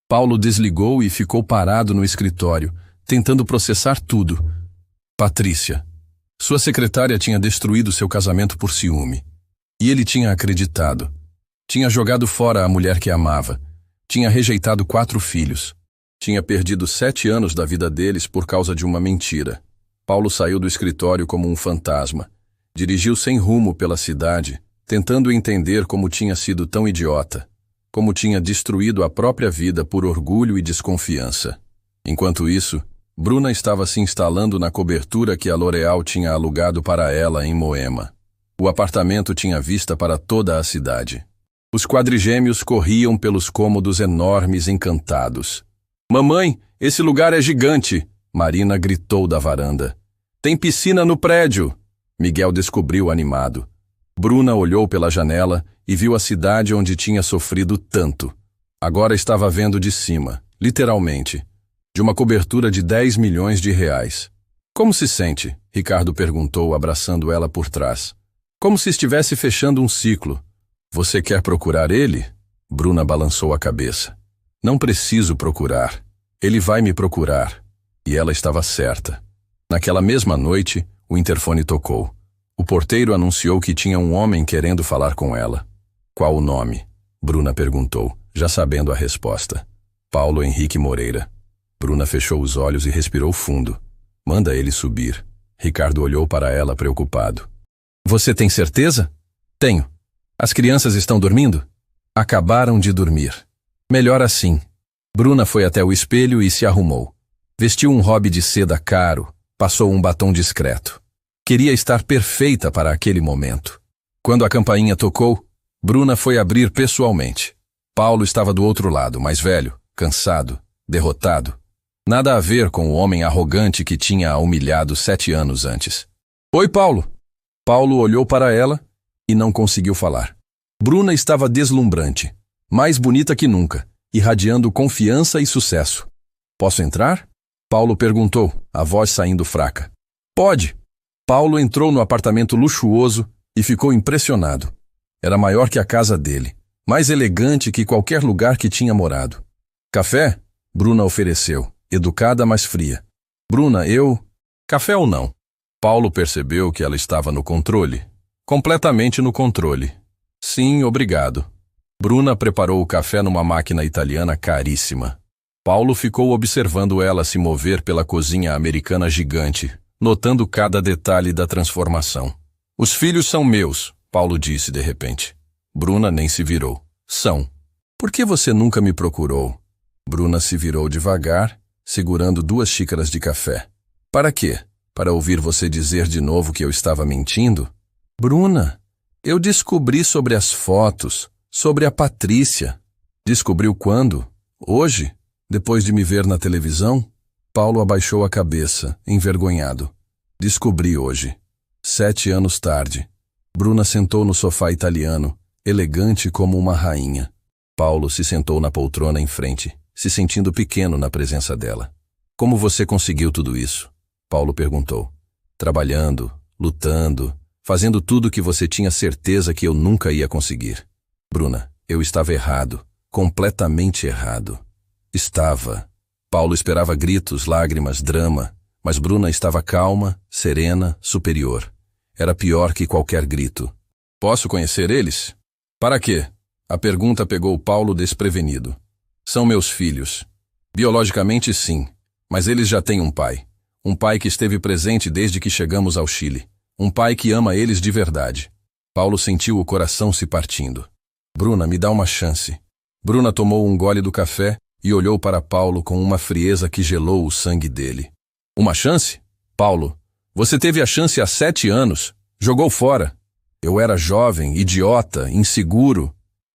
Paulo desligou e ficou parado no escritório, tentando processar tudo. Patrícia. Sua secretária tinha destruído seu casamento por ciúme. E ele tinha acreditado. Tinha jogado fora a mulher que amava. Tinha rejeitado 4 filhos. Tinha perdido 7 anos da vida deles por causa de uma mentira. Paulo saiu do escritório como um fantasma. Dirigiu sem rumo pela cidade, tentando entender como tinha sido tão idiota. Como tinha destruído a própria vida por orgulho e desconfiança. Enquanto isso, Bruna estava se instalando na cobertura que a L'Oréal tinha alugado para ela em Moema. O apartamento tinha vista para toda a cidade. Os quadrigêmeos corriam pelos cômodos enormes encantados. Mamãe, esse lugar é gigante! Marina gritou da varanda. Tem piscina no prédio! Miguel descobriu animado. Bruna olhou pela janela e viu a cidade onde tinha sofrido tanto. Agora estava vendo de cima, literalmente, de uma cobertura de 10 milhões de reais. Como se sente? Ricardo perguntou, abraçando ela por trás. Como se estivesse fechando um ciclo. Você quer procurar ele? Bruna balançou a cabeça. Não preciso procurar. Ele vai me procurar. E ela estava certa. Naquela mesma noite, o interfone tocou. O porteiro anunciou que tinha um homem querendo falar com ela. Qual o nome? Bruna perguntou, já sabendo a resposta. Paulo Henrique Moreira. Bruna fechou os olhos e respirou fundo. Manda ele subir. Ricardo olhou para ela preocupado. Você tem certeza? Tenho. As crianças estão dormindo? Acabaram de dormir. Melhor assim. Bruna foi até o espelho e se arrumou. Vestiu um hobby de seda caro, passou um batom discreto. Queria estar perfeita para aquele momento. Quando a campainha tocou, Bruna foi abrir pessoalmente. Paulo estava do outro lado, mais velho, cansado, derrotado. Nada a ver com o homem arrogante que tinha a humilhado 7 anos antes. Oi, Paulo. Paulo olhou para ela e não conseguiu falar. Bruna estava deslumbrante, mais bonita que nunca, irradiando confiança e sucesso. Posso entrar? Paulo perguntou, a voz saindo fraca. Pode. Paulo entrou no apartamento luxuoso e ficou impressionado. Era maior que a casa dele, mais elegante que qualquer lugar que tinha morado. Café? Bruna ofereceu, educada, mas fria. Bruna, Café ou não? Paulo percebeu que ela estava no controle. Completamente no controle. Sim, obrigado. Bruna preparou o café numa máquina italiana caríssima. Paulo ficou observando ela se mover pela cozinha americana gigante, notando cada detalhe da transformação. Os filhos são meus, Paulo disse de repente. Bruna nem se virou. São. Por que você nunca me procurou? Bruna se virou devagar, segurando 2 xícaras de café. Para quê? Para ouvir você dizer de novo que eu estava mentindo? Bruna, eu descobri sobre as fotos, sobre a Patrícia. Descobriu quando? Hoje? Depois de me ver na televisão? Paulo abaixou a cabeça, envergonhado. Descobri hoje. 7 anos tarde. Bruna sentou no sofá italiano, elegante como uma rainha. Paulo se sentou na poltrona em frente, se sentindo pequeno na presença dela. Como você conseguiu tudo isso? Paulo perguntou. Trabalhando, lutando, fazendo tudo que você tinha certeza que eu nunca ia conseguir. Bruna, eu estava errado, completamente errado. Estava. Paulo esperava gritos, lágrimas, drama, mas Bruna estava calma, serena, superior. Era pior que qualquer grito. Posso conhecer eles? Para quê? A pergunta pegou Paulo desprevenido. São meus filhos. Biologicamente, sim, mas eles já têm um pai. Um pai que esteve presente desde que chegamos ao Chile. Um pai que ama eles de verdade. Paulo sentiu o coração se partindo. Bruna, me dá uma chance. Bruna tomou um gole do café e olhou para Paulo com uma frieza que gelou o sangue dele. Uma chance? Paulo, você teve a chance há 7 anos. Jogou fora. Eu era jovem, idiota, inseguro.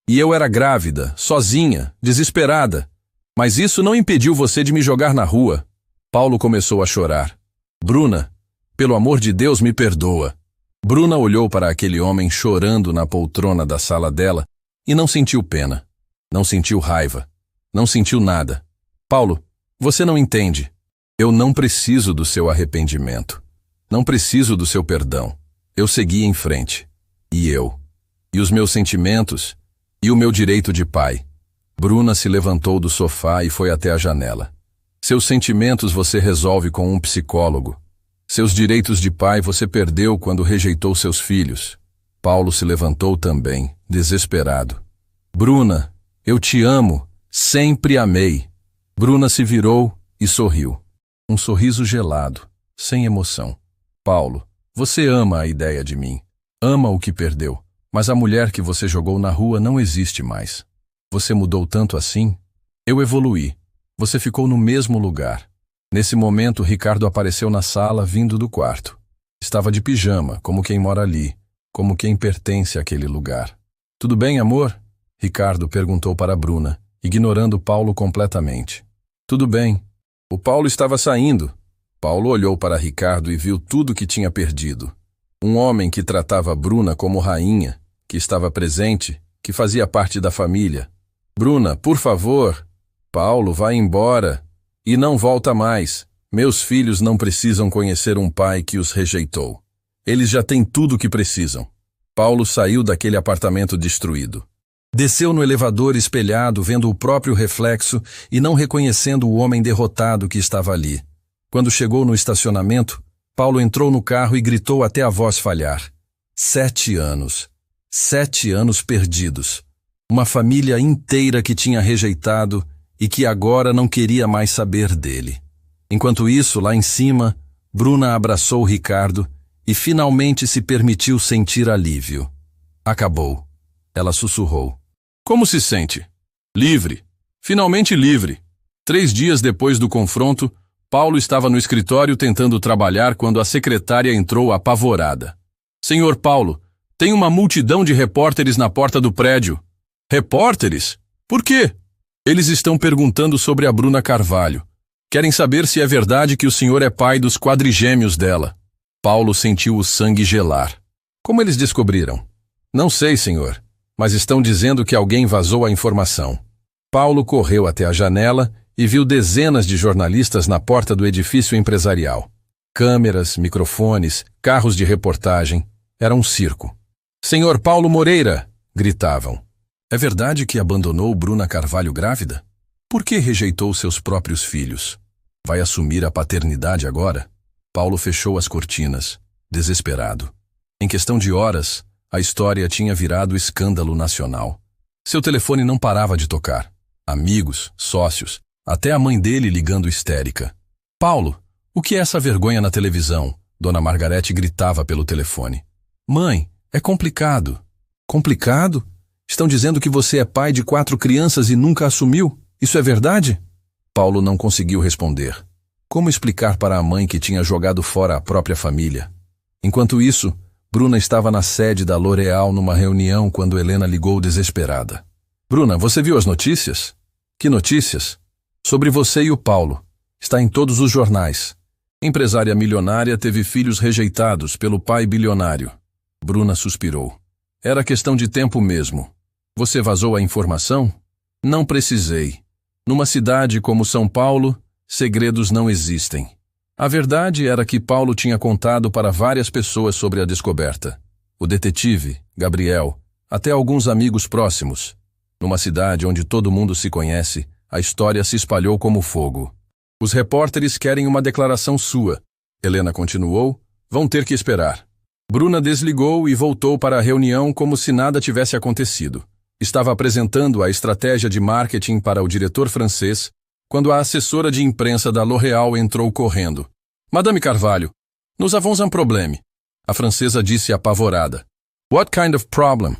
E eu era grávida, sozinha, desesperada. Mas isso não impediu você de me jogar na rua. Paulo começou a chorar. Bruna, pelo amor de Deus, me perdoa. Bruna olhou para aquele homem chorando na poltrona da sala dela e não sentiu pena. Não sentiu raiva. Não sentiu nada. Paulo, você não entende. Eu não preciso do seu arrependimento. Não preciso do seu perdão. Eu segui em frente. E eu? E os meus sentimentos? E o meu direito de pai? Bruna se levantou do sofá e foi até a janela. Seus sentimentos você resolve com um psicólogo. Seus direitos de pai você perdeu quando rejeitou seus filhos. Paulo se levantou também, desesperado. Bruna, eu te amo, sempre amei. Bruna se virou e sorriu. Um sorriso gelado, sem emoção. Paulo, você ama a ideia de mim. Ama o que perdeu, mas a mulher que você jogou na rua não existe mais. Você mudou tanto assim? Eu evoluí. Você ficou no mesmo lugar. Nesse momento, Ricardo apareceu na sala, vindo do quarto. Estava de pijama, como quem mora ali, como quem pertence àquele lugar. Tudo bem, amor? Ricardo perguntou para Bruna, ignorando Paulo completamente. Tudo bem. O Paulo estava saindo. Paulo olhou para Ricardo e viu tudo que tinha perdido. Um homem que tratava Bruna como rainha, que estava presente, que fazia parte da família. Bruna, por favor. Paulo, vai embora. E não volta mais. Meus filhos não precisam conhecer um pai que os rejeitou. Eles já têm tudo o que precisam. Paulo saiu daquele apartamento destruído. Desceu no elevador espelhado, vendo o próprio reflexo e não reconhecendo o homem derrotado que estava ali. Quando chegou no estacionamento, Paulo entrou no carro e gritou até a voz falhar. 7 anos. 7 anos perdidos. Uma família inteira que tinha rejeitado e que agora não queria mais saber dele. Enquanto isso, lá em cima, Bruna abraçou Ricardo e finalmente se permitiu sentir alívio. Acabou. Ela sussurrou. Como se sente? Livre. Finalmente livre. 3 dias depois do confronto, Paulo estava no escritório tentando trabalhar quando a secretária entrou apavorada. Senhor Paulo, tem uma multidão de repórteres na porta do prédio. Repórteres? Por quê? Eles estão perguntando sobre a Bruna Carvalho. Querem saber se é verdade que o senhor é pai dos quadrigêmeos dela. Paulo sentiu o sangue gelar. Como eles descobriram? Não sei, senhor, mas estão dizendo que alguém vazou a informação. Paulo correu até a janela e viu dezenas de jornalistas na porta do edifício empresarial. Câmeras, microfones, carros de reportagem. Era um circo. Senhor Paulo Moreira! Gritavam. É verdade que abandonou Bruna Carvalho grávida? Por que rejeitou seus próprios filhos? Vai assumir a paternidade agora? Paulo fechou as cortinas, desesperado. Em questão de horas, a história tinha virado escândalo nacional. Seu telefone não parava de tocar. Amigos, sócios, até a mãe dele ligando histérica. Paulo, o que é essa vergonha na televisão? Dona Margarete gritava pelo telefone. Mãe, é complicado. Complicado? Estão dizendo que você é pai de 4 crianças e nunca assumiu? Isso é verdade? Paulo não conseguiu responder. Como explicar para a mãe que tinha jogado fora a própria família? Enquanto isso, Bruna estava na sede da L'Oréal numa reunião quando Helena ligou desesperada. Bruna, você viu as notícias? Que notícias? Sobre você e o Paulo. Está em todos os jornais. Empresária milionária teve filhos rejeitados pelo pai bilionário. Bruna suspirou. Era questão de tempo mesmo. Você vazou a informação? Não precisei. Numa cidade como São Paulo, segredos não existem. A verdade era que Paulo tinha contado para várias pessoas sobre a descoberta. O detetive, Gabriel, até alguns amigos próximos. Numa cidade onde todo mundo se conhece, a história se espalhou como fogo. Os repórteres querem uma declaração sua. Helena continuou. Vão ter que esperar. Bruna desligou e voltou para a reunião como se nada tivesse acontecido. Estava apresentando a estratégia de marketing para o diretor francês, quando a assessora de imprensa da L'Oréal entrou correndo. Madame Carvalho, nous avons un problème. A francesa disse apavorada. What kind of problem?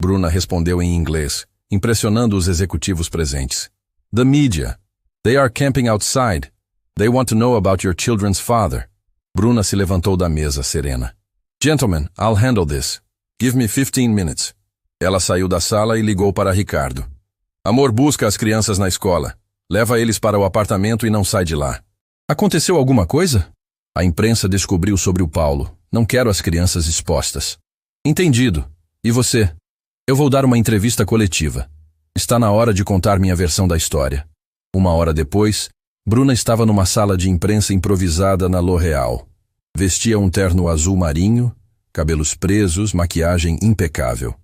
Bruna respondeu em inglês, impressionando os executivos presentes. The media. They are camping outside. They want to know about your children's father. Bruna se levantou da mesa, serena. Gentlemen, I'll handle this. Give me 15 minutes. Ela saiu da sala e ligou para Ricardo. Amor, busca as crianças na escola. Leva eles para o apartamento e não sai de lá. Aconteceu alguma coisa? A imprensa descobriu sobre o Paulo. Não quero as crianças expostas. Entendido. E você? Eu vou dar uma entrevista coletiva. Está na hora de contar minha versão da história. Uma hora depois, Bruna estava numa sala de imprensa improvisada na L'Oréal. Vestia um terno azul marinho, cabelos presos, maquiagem impecável.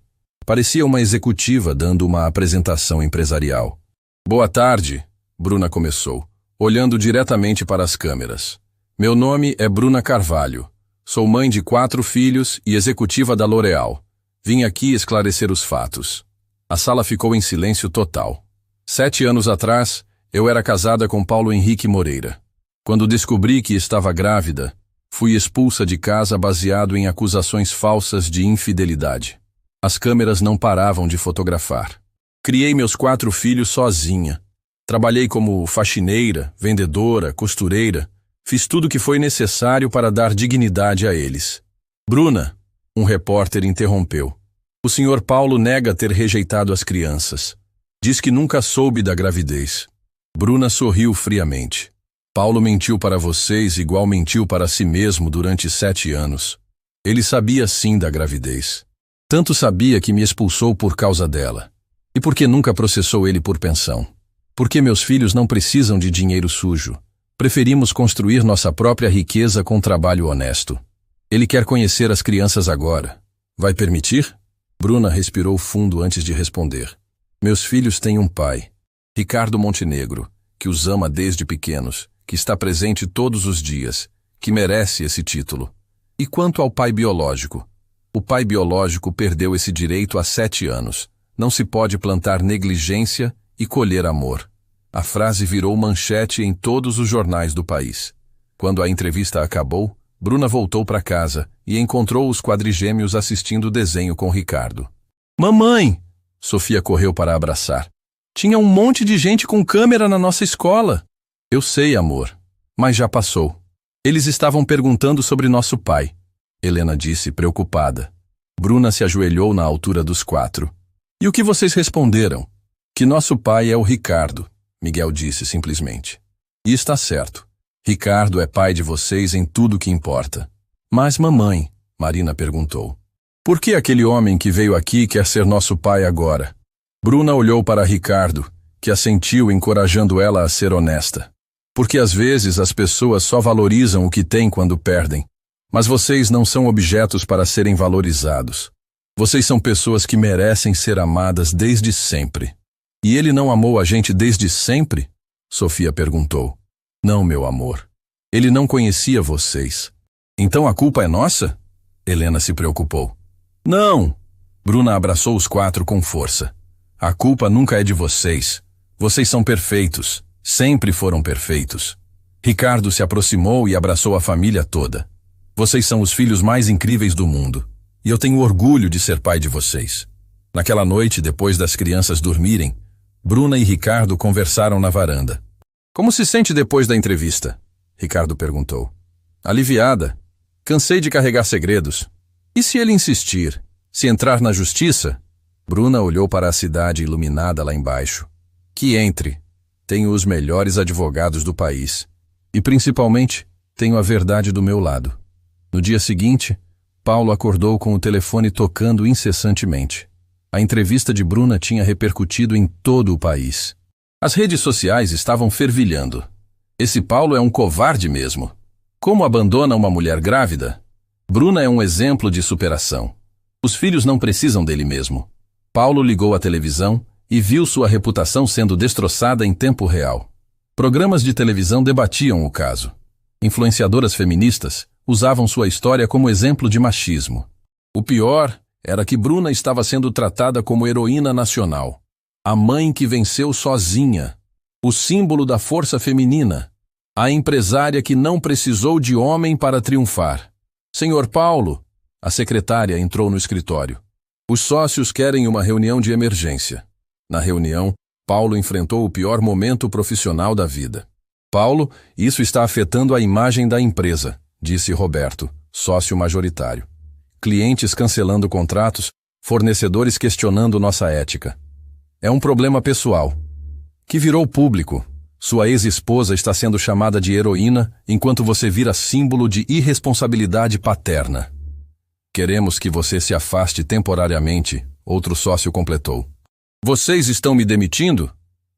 Parecia uma executiva dando uma apresentação empresarial. Boa tarde, Bruna começou, olhando diretamente para as câmeras. Meu nome é Bruna Carvalho. Sou mãe de 4 filhos e executiva da L'Oréal. Vim aqui esclarecer os fatos. A sala ficou em silêncio total. 7 anos atrás, eu era casada com Paulo Henrique Moreira. Quando descobri que estava grávida, fui expulsa de casa baseado em acusações falsas de infidelidade. As câmeras não paravam de fotografar. Criei meus 4 filhos sozinha. Trabalhei como faxineira, vendedora, costureira. Fiz tudo o que foi necessário para dar dignidade a eles. Bruna, um repórter interrompeu. O senhor Paulo nega ter rejeitado as crianças. Diz que nunca soube da gravidez. Bruna sorriu friamente. Paulo mentiu para vocês igual mentiu para si mesmo durante 7 anos. Ele sabia sim da gravidez. Tanto sabia que me expulsou por causa dela. E por que nunca processou ele por pensão? Porque meus filhos não precisam de dinheiro sujo. Preferimos construir nossa própria riqueza com trabalho honesto. Ele quer conhecer as crianças agora. Vai permitir? Bruna respirou fundo antes de responder. Meus filhos têm um pai, Ricardo Montenegro, que os ama desde pequenos, que está presente todos os dias, que merece esse título. E quanto ao pai biológico? O pai biológico perdeu esse direito há 7 anos. Não se pode plantar negligência e colher amor. A frase virou manchete em todos os jornais do país. Quando a entrevista acabou, Bruna voltou para casa e encontrou os quadrigêmeos assistindo o desenho com Ricardo. Mamãe! Sofia correu para abraçar. Tinha um monte de gente com câmera na nossa escola. Eu sei, amor, mas já passou. Eles estavam perguntando sobre nosso pai. Helena disse, preocupada. Bruna se ajoelhou na altura dos 4. E o que vocês responderam? Que nosso pai é o Ricardo, Miguel disse simplesmente. E está certo. Ricardo é pai de vocês em tudo que importa. Mas mamãe, Marina perguntou. Por que aquele homem que veio aqui quer ser nosso pai agora? Bruna olhou para Ricardo, que assentiu encorajando ela a ser honesta. Porque às vezes as pessoas só valorizam o que têm quando perdem. Mas vocês não são objetos para serem valorizados. Vocês são pessoas que merecem ser amadas desde sempre. E ele não amou a gente desde sempre? Sofia perguntou. Não, meu amor. Ele não conhecia vocês. Então a culpa é nossa? Helena se preocupou. Não! Bruna abraçou os 4 com força. A culpa nunca é de vocês. Vocês são perfeitos. Sempre foram perfeitos. Ricardo se aproximou e abraçou a família toda. Vocês são os filhos mais incríveis do mundo. E eu tenho orgulho de ser pai de vocês. Naquela noite, depois das crianças dormirem, Bruna e Ricardo conversaram na varanda. Como se sente depois da entrevista? Ricardo perguntou. Aliviada. Cansei de carregar segredos. E se ele insistir? Se entrar na justiça? Bruna olhou para a cidade iluminada lá embaixo. Que entre. Tenho os melhores advogados do país. E principalmente, tenho a verdade do meu lado. No dia seguinte, Paulo acordou com o telefone tocando incessantemente. A entrevista de Bruna tinha repercutido em todo o país. As redes sociais estavam fervilhando. Esse Paulo é um covarde mesmo. Como abandona uma mulher grávida? Bruna é um exemplo de superação. Os filhos não precisam dele mesmo. Paulo ligou à televisão e viu sua reputação sendo destroçada em tempo real. Programas de televisão debatiam o caso. Influenciadoras feministas usavam sua história como exemplo de machismo. O pior era que Bruna estava sendo tratada como heroína nacional. A mãe que venceu sozinha. O símbolo da força feminina. A empresária que não precisou de homem para triunfar. Senhor Paulo, a secretária entrou no escritório. Os sócios querem uma reunião de emergência. Na reunião, Paulo enfrentou o pior momento profissional da vida. Paulo, isso está afetando a imagem da empresa, disse Roberto, sócio majoritário. Clientes cancelando contratos, fornecedores questionando nossa ética. É um problema pessoal, que virou público. Sua ex-esposa está sendo chamada de heroína, enquanto você vira símbolo de irresponsabilidade paterna. Queremos que você se afaste temporariamente, outro sócio completou. Vocês estão me demitindo?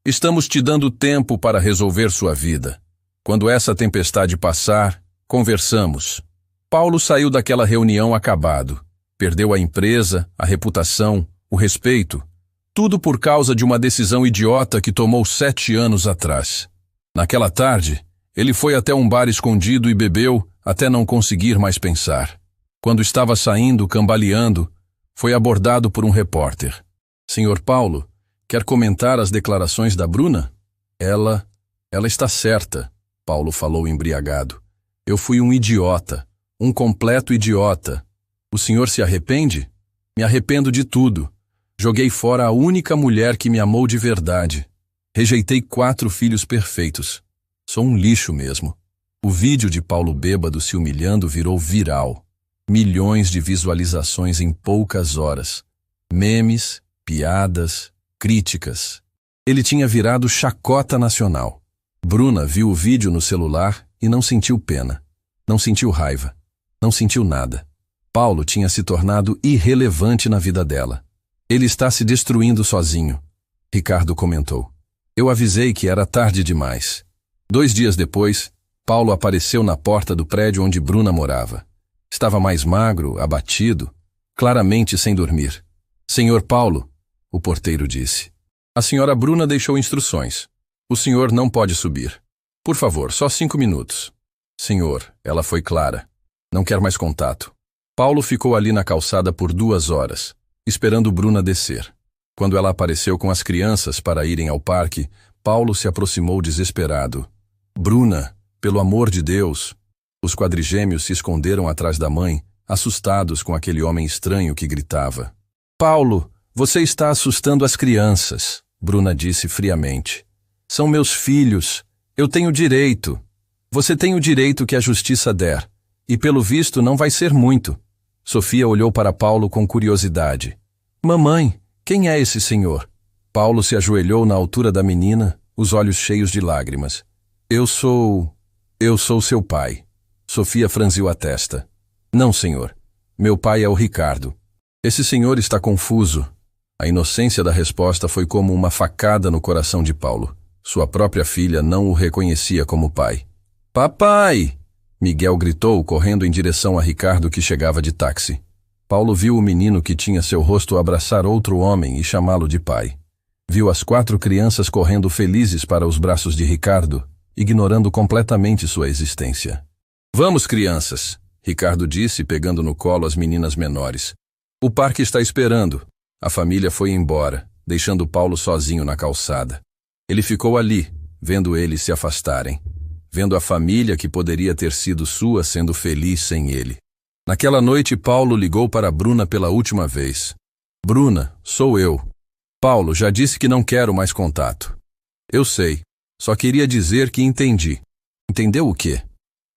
Estamos te dando tempo para resolver sua vida. Quando essa tempestade passar, conversamos. Paulo saiu daquela reunião acabado. Perdeu a empresa, a reputação, o respeito. Tudo por causa de uma decisão idiota que tomou 7 anos atrás. Naquela tarde, ele foi até um bar escondido e bebeu até não conseguir mais pensar. Quando estava saindo, cambaleando, foi abordado por um repórter. Senhor Paulo, quer comentar as declarações da Bruna? Ela está certa, Paulo falou embriagado. Eu fui um idiota, um completo idiota. O senhor se arrepende? Me arrependo de tudo. Joguei fora a única mulher que me amou de verdade. Rejeitei 4 filhos perfeitos. Sou um lixo mesmo. O vídeo de Paulo bêbado se humilhando virou viral. Milhões de visualizações em poucas horas. Memes, piadas, críticas. Ele tinha virado chacota nacional. Bruna viu o vídeo no celular e não sentiu pena. Não sentiu raiva. Não sentiu nada. Paulo tinha se tornado irrelevante na vida dela. Ele está se destruindo sozinho, Ricardo comentou. Eu avisei que era tarde demais. 2 dias depois, Paulo apareceu na porta do prédio onde Bruna morava. Estava mais magro, abatido, claramente sem dormir. Senhor Paulo, o porteiro disse. A senhora Bruna deixou instruções. O senhor não pode subir. Por favor, só 5 minutos. Senhor, ela foi clara. Não quer mais contato. Paulo ficou ali na calçada por 2 horas, esperando Bruna descer. Quando ela apareceu com as crianças para irem ao parque, Paulo se aproximou desesperado. Bruna, pelo amor de Deus! Os quadrigêmeos se esconderam atrás da mãe, assustados com aquele homem estranho que gritava. Paulo, você está assustando as crianças, Bruna disse friamente. São meus filhos. Eu tenho direito. Você tem o direito que a justiça der. E pelo visto não vai ser muito. Sofia olhou para Paulo com curiosidade. Mamãe, quem é esse senhor? Paulo se ajoelhou na altura da menina, os olhos cheios de lágrimas. Eu sou seu pai. Sofia franziu a testa. Não, senhor. Meu pai é o Ricardo. Esse senhor está confuso. A inocência da resposta foi como uma facada no coração de Paulo. Sua própria filha não o reconhecia como pai. Papai! Miguel gritou, correndo em direção a Ricardo que chegava de táxi. Paulo viu o menino que tinha seu rosto abraçar outro homem e chamá-lo de pai. Viu as 4 crianças correndo felizes para os braços de Ricardo, ignorando completamente sua existência. Vamos, crianças, Ricardo disse, pegando no colo as meninas menores. O parque está esperando. A família foi embora, deixando Paulo sozinho na calçada. Ele ficou ali, vendo eles se afastarem. Vendo a família que poderia ter sido sua sendo feliz sem ele. Naquela noite, Paulo ligou para Bruna pela última vez. Bruna, sou eu. Paulo, já disse que não quero mais contato. Eu sei. Só queria dizer que entendi. Entendeu o quê?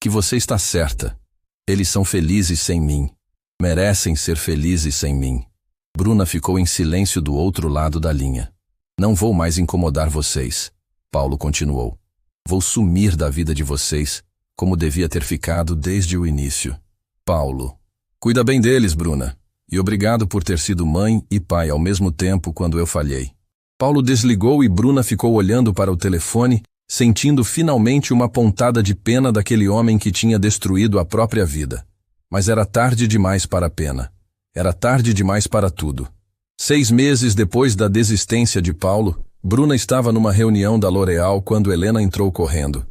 Que você está certa. Eles são felizes sem mim. Merecem ser felizes sem mim. Bruna ficou em silêncio do outro lado da linha. Não vou mais incomodar vocês. Paulo continuou. Vou sumir da vida de vocês, como devia ter ficado desde o início. Paulo. Cuida bem deles, Bruna. E obrigado por ter sido mãe e pai ao mesmo tempo quando eu falhei. Paulo desligou e Bruna ficou olhando para o telefone, sentindo finalmente uma pontada de pena daquele homem que tinha destruído a própria vida. Mas era tarde demais para a pena. Era tarde demais para tudo. 6 meses depois da desistência de Paulo, Bruna estava numa reunião da L'Oréal quando Helena entrou correndo.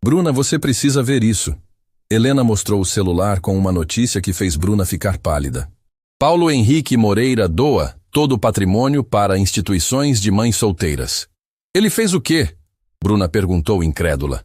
Bruna, você precisa ver isso. Helena mostrou o celular com uma notícia que fez Bruna ficar pálida. Paulo Henrique Moreira doa todo o patrimônio para instituições de mães solteiras. Ele fez o quê? Bruna perguntou incrédula.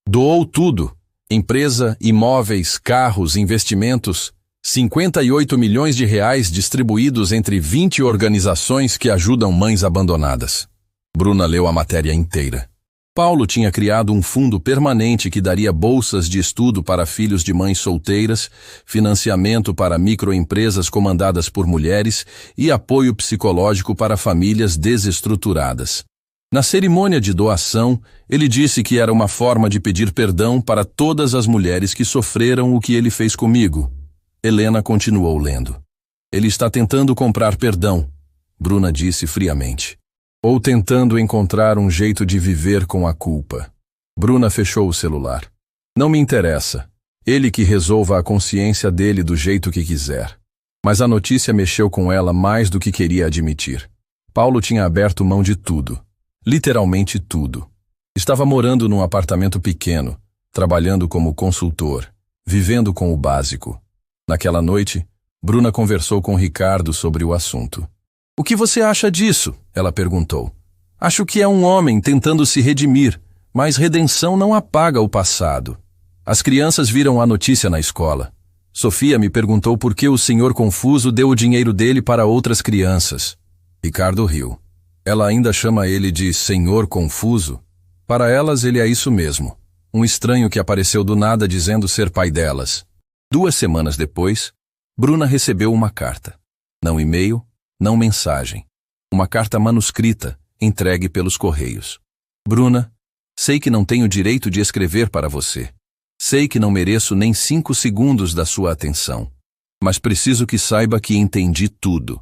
Doou tudo. Empresa, imóveis, carros, investimentos. 58 milhões de reais distribuídos entre 20 organizações que ajudam mães abandonadas. Bruna leu a matéria inteira. Paulo tinha criado um fundo permanente que daria bolsas de estudo para filhos de mães solteiras, financiamento para microempresas comandadas por mulheres e apoio psicológico para famílias desestruturadas. Na cerimônia de doação, ele disse que era uma forma de pedir perdão para todas as mulheres que sofreram o que ele fez comigo. Helena continuou lendo. Ele está tentando comprar perdão, Bruna disse friamente. Ou tentando encontrar um jeito de viver com a culpa. Bruna fechou o celular. Não me interessa. Ele que resolva a consciência dele do jeito que quiser. Mas a notícia mexeu com ela mais do que queria admitir. Paulo tinha aberto mão de tudo. Literalmente tudo. Estava morando num apartamento pequeno, trabalhando como consultor, vivendo com o básico. Naquela noite, Bruna conversou com Ricardo sobre o assunto. O que você acha disso? Ela perguntou. Acho que é um homem tentando se redimir, mas redenção não apaga o passado. As crianças viram a notícia na escola. Sofia me perguntou por que o senhor Confuso deu o dinheiro dele para outras crianças. Ricardo riu. Ela ainda chama ele de Senhor Confuso? Para elas ele é isso mesmo. Um estranho que apareceu do nada dizendo ser pai delas. 2 semanas depois, Bruna recebeu uma carta. Não e-mail, não mensagem. Uma carta manuscrita, entregue pelos correios. Bruna, sei que não tenho direito de escrever para você. Sei que não mereço nem 5 segundos da sua atenção. Mas preciso que saiba que entendi tudo.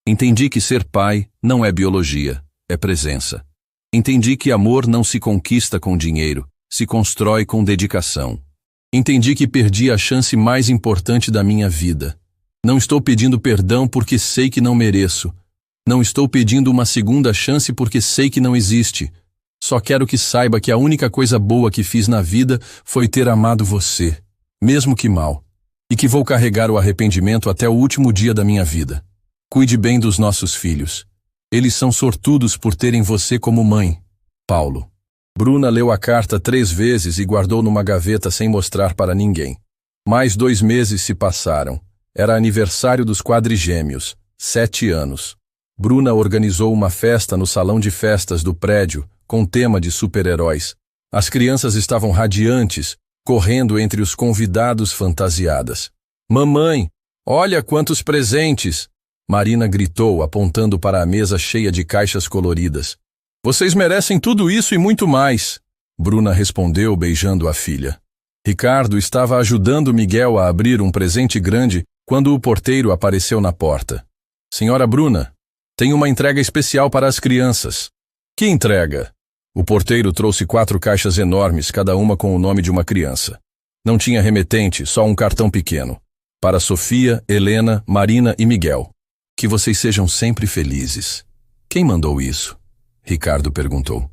Entendi que ser pai não é biologia, é presença. Entendi que amor não se conquista com dinheiro, se constrói com dedicação. Entendi que perdi a chance mais importante da minha vida. Não estou pedindo perdão porque sei que não mereço. Não estou pedindo uma segunda chance porque sei que não existe. Só quero que saiba que a única coisa boa que fiz na vida foi ter amado você, mesmo que mal. E que vou carregar o arrependimento até o último dia da minha vida. Cuide bem dos nossos filhos. Eles são sortudos por terem você como mãe. Paulo. Bruna leu a carta 3 vezes e guardou numa gaveta sem mostrar para ninguém. Mais 2 meses se passaram. Era aniversário dos quadrigêmeos, 7 anos. Bruna organizou uma festa no salão de festas do prédio, com tema de super-heróis. As crianças estavam radiantes, correndo entre os convidados fantasiadas. Mamãe, olha quantos presentes! Marina gritou, apontando para a mesa cheia de caixas coloridas. Vocês merecem tudo isso e muito mais. Bruna respondeu, beijando a filha. Ricardo estava ajudando Miguel a abrir um presente grande quando o porteiro apareceu na porta. Senhora Bruna, tem uma entrega especial para as crianças. Que entrega? O porteiro trouxe 4 caixas enormes, cada uma com o nome de uma criança. Não tinha remetente, só um cartão pequeno. Para Sofia, Helena, Marina e Miguel. Que vocês sejam sempre felizes. Quem mandou isso? Ricardo perguntou.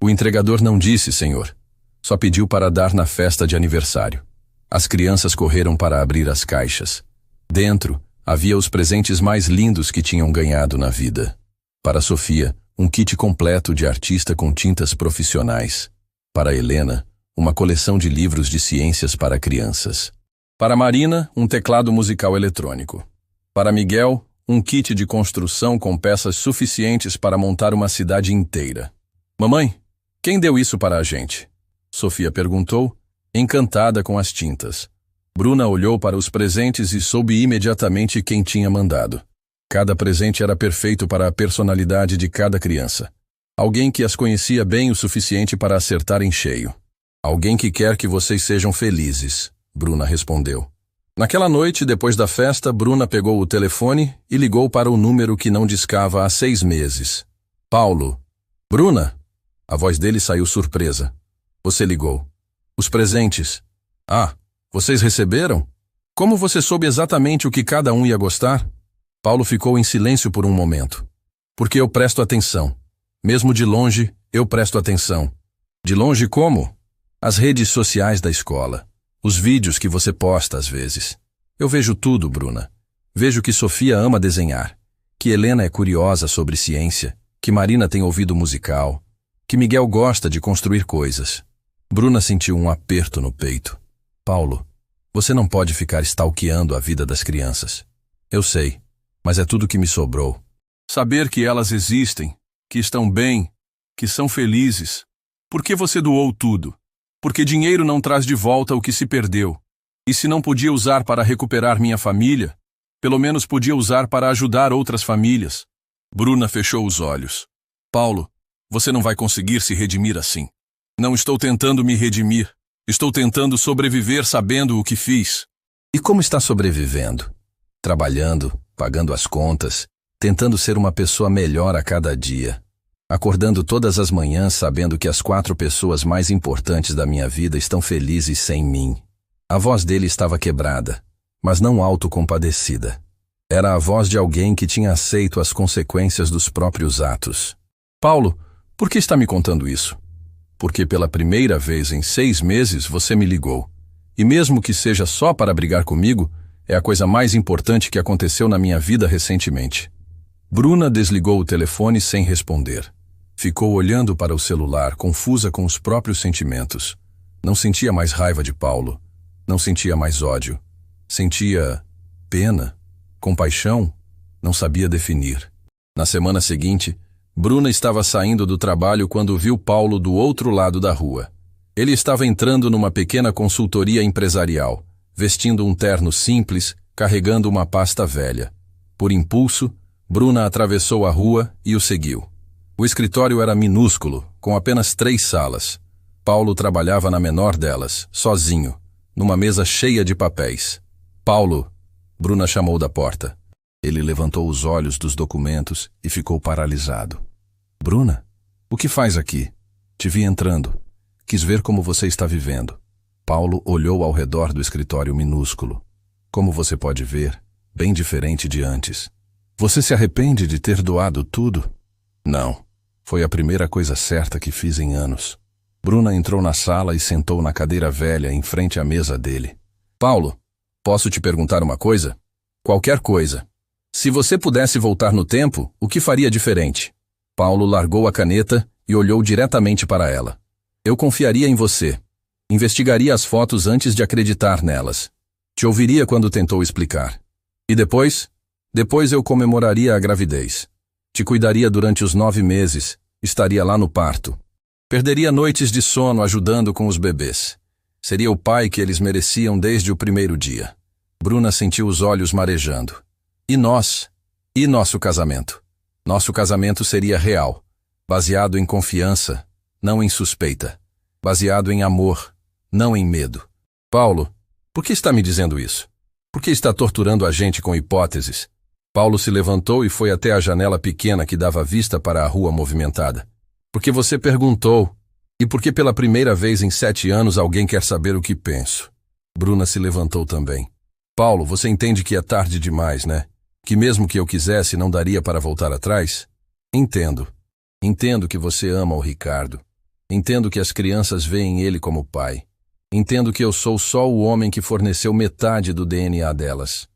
O entregador não disse, senhor. Só pediu para dar na festa de aniversário. As crianças correram para abrir as caixas. Dentro, havia os presentes mais lindos que tinham ganhado na vida. Para Sofia, um kit completo de artista com tintas profissionais. Para Helena, uma coleção de livros de ciências para crianças. Para Marina, um teclado musical eletrônico. Para Miguel, um kit de construção com peças suficientes para montar uma cidade inteira. Mamãe, quem deu isso para a gente? Sofia perguntou, encantada com as tintas. Bruna olhou para os presentes e soube imediatamente quem tinha mandado. Cada presente era perfeito para a personalidade de cada criança. Alguém que as conhecia bem o suficiente para acertar em cheio. Alguém que quer que vocês sejam felizes, Bruna respondeu. Naquela noite, depois da festa, Bruna pegou o telefone e ligou para o número que não discava há 6 meses. Paulo. Bruna? A voz dele saiu surpresa. Você ligou. Os presentes. Ah, vocês receberam? Como você soube exatamente o que cada um ia gostar? Paulo ficou em silêncio por um momento. Porque eu presto atenção. Mesmo de longe, eu presto atenção. De longe como? As redes sociais da escola. Os vídeos que você posta às vezes. Eu vejo tudo, Bruna. Vejo que Sofia ama desenhar, que Helena é curiosa sobre ciência, que Marina tem ouvido musical, que Miguel gosta de construir coisas. Bruna sentiu um aperto no peito. Paulo, você não pode ficar stalkeando a vida das crianças. Eu sei, mas é tudo que me sobrou. Saber que elas existem, que estão bem, que são felizes. Por que você doou tudo? Porque dinheiro não traz de volta o que se perdeu. E se não podia usar para recuperar minha família, pelo menos podia usar para ajudar outras famílias. Bruna fechou os olhos. Paulo, você não vai conseguir se redimir assim. Não estou tentando me redimir. Estou tentando sobreviver sabendo o que fiz. E como está sobrevivendo? Trabalhando, pagando as contas, tentando ser uma pessoa melhor a cada dia. Acordando todas as manhãs sabendo que as 4 pessoas mais importantes da minha vida estão felizes sem mim. A voz dele estava quebrada, mas não autocompadecida. Era a voz de alguém que tinha aceito as consequências dos próprios atos. Paulo, por que está me contando isso? Porque pela primeira vez em 6 meses você me ligou. E mesmo que seja só para brigar comigo, é a coisa mais importante que aconteceu na minha vida recentemente. Bruna desligou o telefone sem responder. Ficou olhando para o celular, confusa com os próprios sentimentos. Não sentia mais raiva de Paulo. Não sentia mais ódio. Sentia pena, compaixão, não sabia definir. Na semana seguinte, Bruna estava saindo do trabalho quando viu Paulo do outro lado da rua. Ele estava entrando numa pequena consultoria empresarial, vestindo um terno simples, carregando uma pasta velha. Por impulso, Bruna atravessou a rua e o seguiu. O escritório era minúsculo, com apenas 3 salas. Paulo trabalhava na menor delas, sozinho, numa mesa cheia de papéis. Paulo, Bruna chamou da porta. Ele levantou os olhos dos documentos e ficou paralisado. Bruna, o que faz aqui? Te vi entrando. Quis ver como você está vivendo. Paulo olhou ao redor do escritório minúsculo. Como você pode ver, bem diferente de antes. Você se arrepende de ter doado tudo? Não. Foi a primeira coisa certa que fiz em anos. Bruna entrou na sala e sentou na cadeira velha em frente à mesa dele. Paulo, posso te perguntar uma coisa? Qualquer coisa. Se você pudesse voltar no tempo, o que faria diferente? Paulo largou a caneta e olhou diretamente para ela. Eu confiaria em você. Investigaria as fotos antes de acreditar nelas. Te ouviria quando tentou explicar. E depois? Depois eu comemoraria a gravidez. Te cuidaria durante os 9 meses, estaria lá no parto. Perderia noites de sono ajudando com os bebês. Seria o pai que eles mereciam desde o primeiro dia. Bruna sentiu os olhos marejando. E nós? E nosso casamento? Nosso casamento seria real, baseado em confiança, não em suspeita. Baseado em amor, não em medo. Paulo, por que está me dizendo isso? Por que está torturando a gente com hipóteses? Paulo se levantou e foi até a janela pequena que dava vista para a rua movimentada. Porque você perguntou, e porque pela primeira vez em 7 anos alguém quer saber o que penso. Bruna se levantou também. Paulo, você entende que é tarde demais, né? Que mesmo que eu quisesse não daria para voltar atrás? Entendo. Entendo que você ama o Ricardo. Entendo que as crianças veem ele como pai. Entendo que eu sou só o homem que forneceu metade do DNA delas.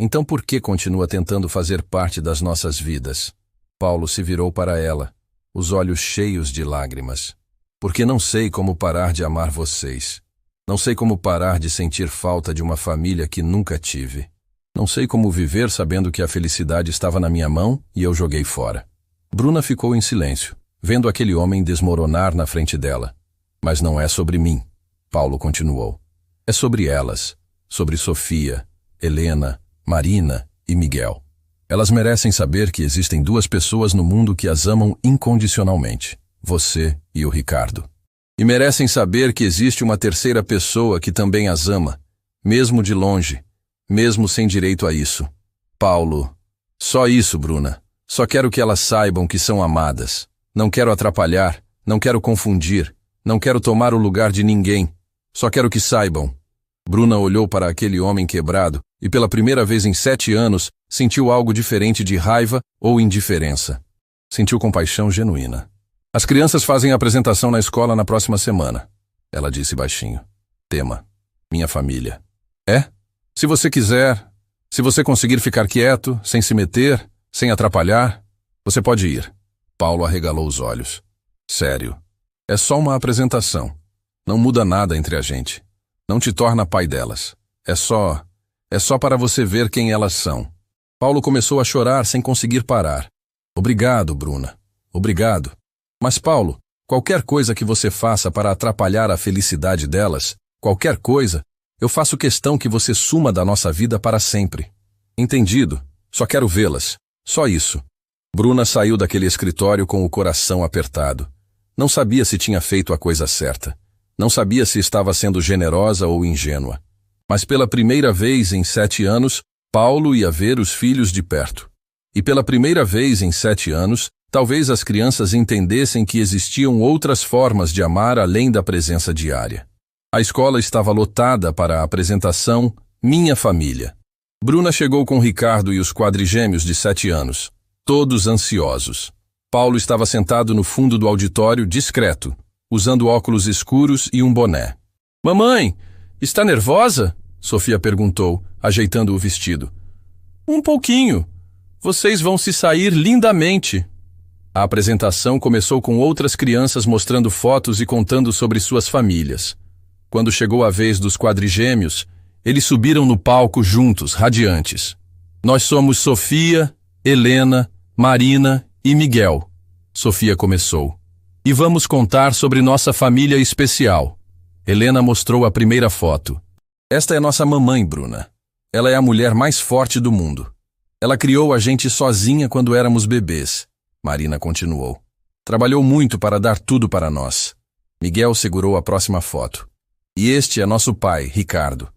Então por que continua tentando fazer parte das nossas vidas? Paulo se virou para ela, os olhos cheios de lágrimas. Porque não sei como parar de amar vocês. Não sei como parar de sentir falta de uma família que nunca tive. Não sei como viver sabendo que a felicidade estava na minha mão e eu joguei fora. Bruna ficou em silêncio, vendo aquele homem desmoronar na frente dela. Mas não é sobre mim, Paulo continuou. É sobre elas, sobre Sofia, Helena, Marina e Miguel. Elas merecem saber que existem duas pessoas no mundo que as amam incondicionalmente, você e o Ricardo. E merecem saber que existe uma terceira pessoa que também as ama, mesmo de longe, mesmo sem direito a isso. Paulo, só isso, Bruna. Só quero que elas saibam que são amadas. Não quero atrapalhar, não quero confundir, não quero tomar o lugar de ninguém. Só quero que saibam. Bruna olhou para aquele homem quebrado e pela primeira vez em 7 anos sentiu algo diferente de raiva ou indiferença. Sentiu compaixão genuína. As crianças fazem a apresentação na escola na próxima semana, ela disse baixinho. Tema: minha família. É? Se você quiser, se você conseguir ficar quieto, sem se meter, sem atrapalhar, você pode ir. Paulo arregalou os olhos. Sério. É só uma apresentação. Não muda nada entre a gente. Não te torna pai delas. É só para você ver quem elas são. Paulo começou a chorar sem conseguir parar. Obrigado, Bruna. Obrigado. Mas, Paulo, qualquer coisa que você faça para atrapalhar a felicidade delas, qualquer coisa, eu faço questão que você suma da nossa vida para sempre. Entendido? Só quero vê-las. Só isso. Bruna saiu daquele escritório com o coração apertado. Não sabia se tinha feito a coisa certa. Não sabia se estava sendo generosa ou ingênua. Mas pela primeira vez em 7 anos, Paulo ia ver os filhos de perto. E pela primeira vez em 7 anos, talvez as crianças entendessem que existiam outras formas de amar além da presença diária. A escola estava lotada para a apresentação Minha Família. Bruna chegou com Ricardo e os quadrigêmeos de 7 anos, todos ansiosos. Paulo estava sentado no fundo do auditório, discreto, usando óculos escuros e um boné. Mamãe, está nervosa? Sofia perguntou, ajeitando o vestido. Um pouquinho. Vocês vão se sair lindamente. A apresentação começou com outras crianças mostrando fotos e contando sobre suas famílias. Quando chegou a vez dos quadrigêmeos, eles subiram no palco juntos, radiantes. Nós somos Sofia, Helena, Marina e Miguel. Sofia começou. E vamos contar sobre nossa família especial. Helena mostrou a primeira foto. Esta é nossa mamãe, Bruna. Ela é a mulher mais forte do mundo. Ela criou a gente sozinha quando éramos bebês. Marina continuou. Trabalhou muito para dar tudo para nós. Miguel segurou a próxima foto. E este é nosso pai, Ricardo.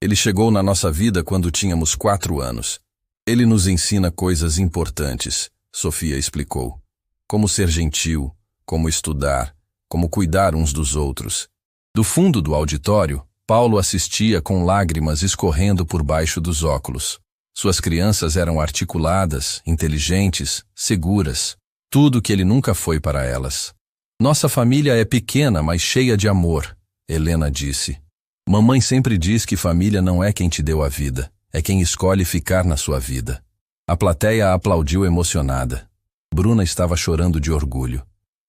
Ele chegou na nossa vida quando tínhamos 4 anos. Ele nos ensina coisas importantes, Sofia explicou. Como ser gentil, como estudar, como cuidar uns dos outros. Do fundo do auditório, Paulo assistia com lágrimas escorrendo por baixo dos óculos. Suas crianças eram articuladas, inteligentes, seguras. Tudo que ele nunca foi para elas. Nossa família é pequena, mas cheia de amor, Helena disse. Mamãe sempre diz que família não é quem te deu a vida, é quem escolhe ficar na sua vida. A plateia a aplaudiu emocionada. Bruna estava chorando de orgulho.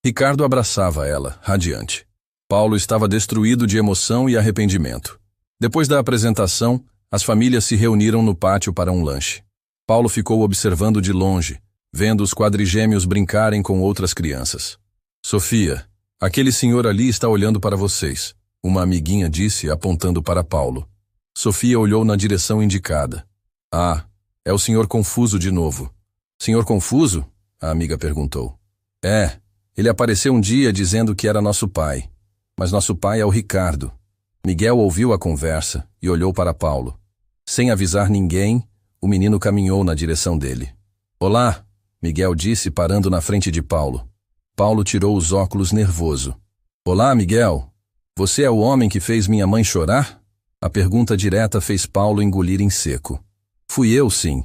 Ricardo abraçava ela, radiante. Paulo estava destruído de emoção e arrependimento. Depois da apresentação, as famílias se reuniram no pátio para um lanche. Paulo ficou observando de longe, vendo os quadrigêmeos brincarem com outras crianças. Sofia, aquele senhor ali está olhando para vocês, uma amiguinha disse, apontando para Paulo. Sofia olhou na direção indicada. Ah, é o senhor Confuso de novo. Senhor Confuso? A amiga perguntou. É, ele apareceu um dia dizendo que era nosso pai. Mas nosso pai é o Ricardo. Miguel ouviu a conversa e olhou para Paulo. Sem avisar ninguém, o menino caminhou na direção dele. Olá, Miguel disse parando na frente de Paulo. Paulo tirou os óculos nervoso. Olá, Miguel. Você é o homem que fez minha mãe chorar? A pergunta direta fez Paulo engolir em seco. Fui eu, sim.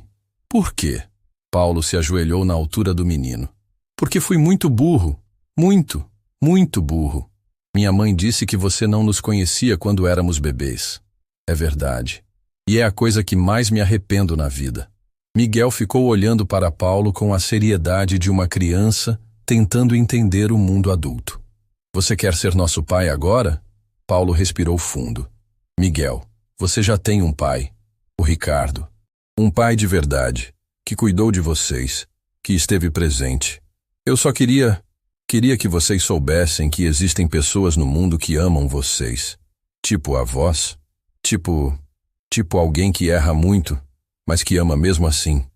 Por quê? Paulo se ajoelhou na altura do menino. Porque fui muito burro. Muito, muito burro. Minha mãe disse que você não nos conhecia quando éramos bebês. É verdade. E é a coisa que mais me arrependo na vida. Miguel ficou olhando para Paulo com a seriedade de uma criança tentando entender o mundo adulto. Você quer ser nosso pai agora? Paulo respirou fundo. Miguel, você já tem um pai, o Ricardo. Um pai de verdade, que cuidou de vocês, que esteve presente. Eu só queria que vocês soubessem que existem pessoas no mundo que amam vocês. Tipo avós, tipo alguém que erra muito, mas que ama mesmo assim.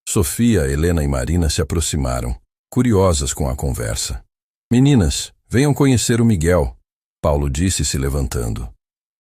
Sofia, Helena e Marina se aproximaram, curiosas com a conversa. Meninas, venham conhecer o Miguel, Paulo disse se levantando.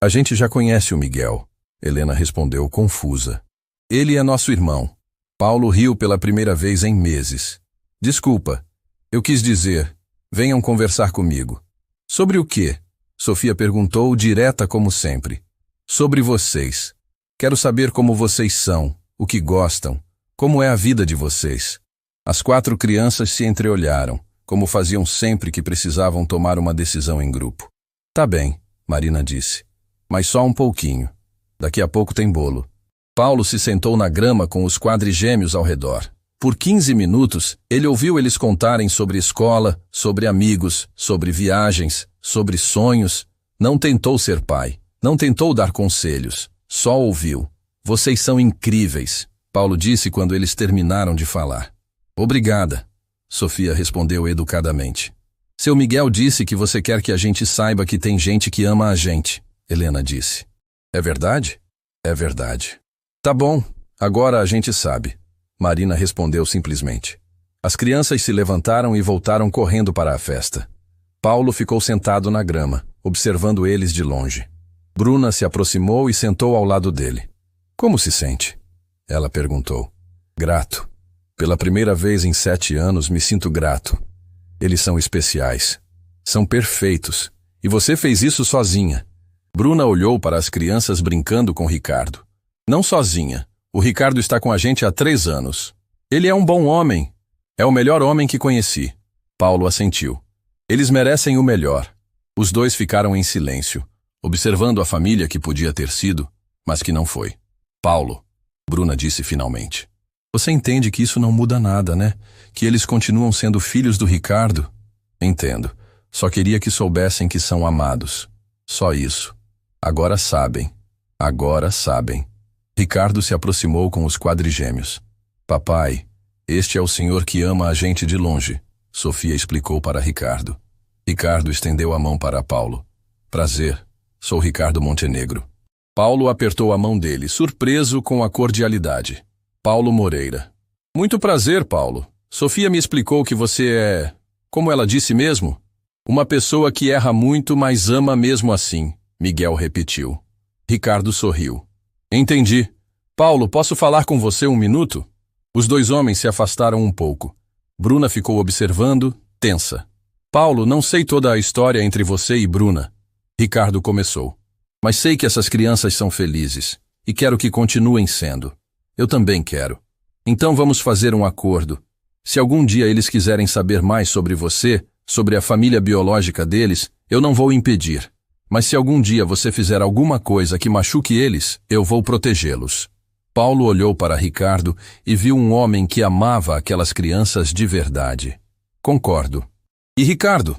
A gente já conhece o Miguel, Helena respondeu confusa. Ele é nosso irmão. Paulo riu pela primeira vez em meses. Desculpa, eu quis dizer, venham conversar comigo. Sobre o quê? Sofia perguntou, direta como sempre. Sobre vocês. Quero saber como vocês são, o que gostam, como é a vida de vocês. As 4 crianças se entreolharam, como faziam sempre que precisavam tomar uma decisão em grupo. Tá bem, Marina disse, mas só um pouquinho. Daqui a pouco tem bolo. Paulo se sentou na grama com os quadrigêmeos ao redor. Por 15 minutos, ele ouviu eles contarem sobre escola, sobre amigos, sobre viagens, sobre sonhos. Não tentou ser pai, não tentou dar conselhos, só ouviu. Vocês são incríveis, Paulo disse quando eles terminaram de falar. Obrigada, Sofia respondeu educadamente. Seu Miguel disse que você quer que a gente saiba que tem gente que ama a gente, Helena disse. É verdade? É verdade. Tá bom, agora a gente sabe. Marina respondeu simplesmente. As crianças se levantaram e voltaram correndo para a festa. Paulo ficou sentado na grama, observando eles de longe. Bruna se aproximou e sentou ao lado dele. Como se sente? Ela perguntou. Grato. Pela primeira vez em 7 anos me sinto grato. Eles são especiais. São perfeitos. E você fez isso sozinha. Bruna olhou para as crianças brincando com Ricardo. Não sozinha. O Ricardo está com a gente há 3 anos. Ele é um bom homem. É o melhor homem que conheci. Paulo assentiu. Eles merecem o melhor. Os dois ficaram em silêncio, observando a família que podia ter sido, mas que não foi. Paulo, Bruna disse finalmente. Você entende que isso não muda nada, né? Que eles continuam sendo filhos do Ricardo? Entendo. Só queria que soubessem que são amados. Só isso. Agora sabem. Agora sabem. Ricardo se aproximou com os quadrigêmeos. Papai, este é o senhor que ama a gente de longe, Sofia explicou para Ricardo. Ricardo estendeu a mão para Paulo. Prazer, sou Ricardo Montenegro. Paulo apertou a mão dele, surpreso com a cordialidade. Paulo Moreira. Muito prazer, Paulo. Sofia me explicou que você é, como ela disse mesmo, uma pessoa que erra muito, mas ama mesmo assim, Miguel repetiu. Ricardo sorriu. Entendi. Paulo, posso falar com você 1 minuto? Os 2 homens se afastaram um pouco. Bruna ficou observando, tensa. Paulo, não sei toda a história entre você e Bruna. Ricardo começou. Mas sei que essas crianças são felizes e quero que continuem sendo. Eu também quero. Então vamos fazer um acordo. Se algum dia eles quiserem saber mais sobre você, sobre a família biológica deles, eu não vou impedir. Mas se algum dia você fizer alguma coisa que machuque eles, eu vou protegê-los. Paulo olhou para Ricardo e viu um homem que amava aquelas crianças de verdade. Concordo. E Ricardo?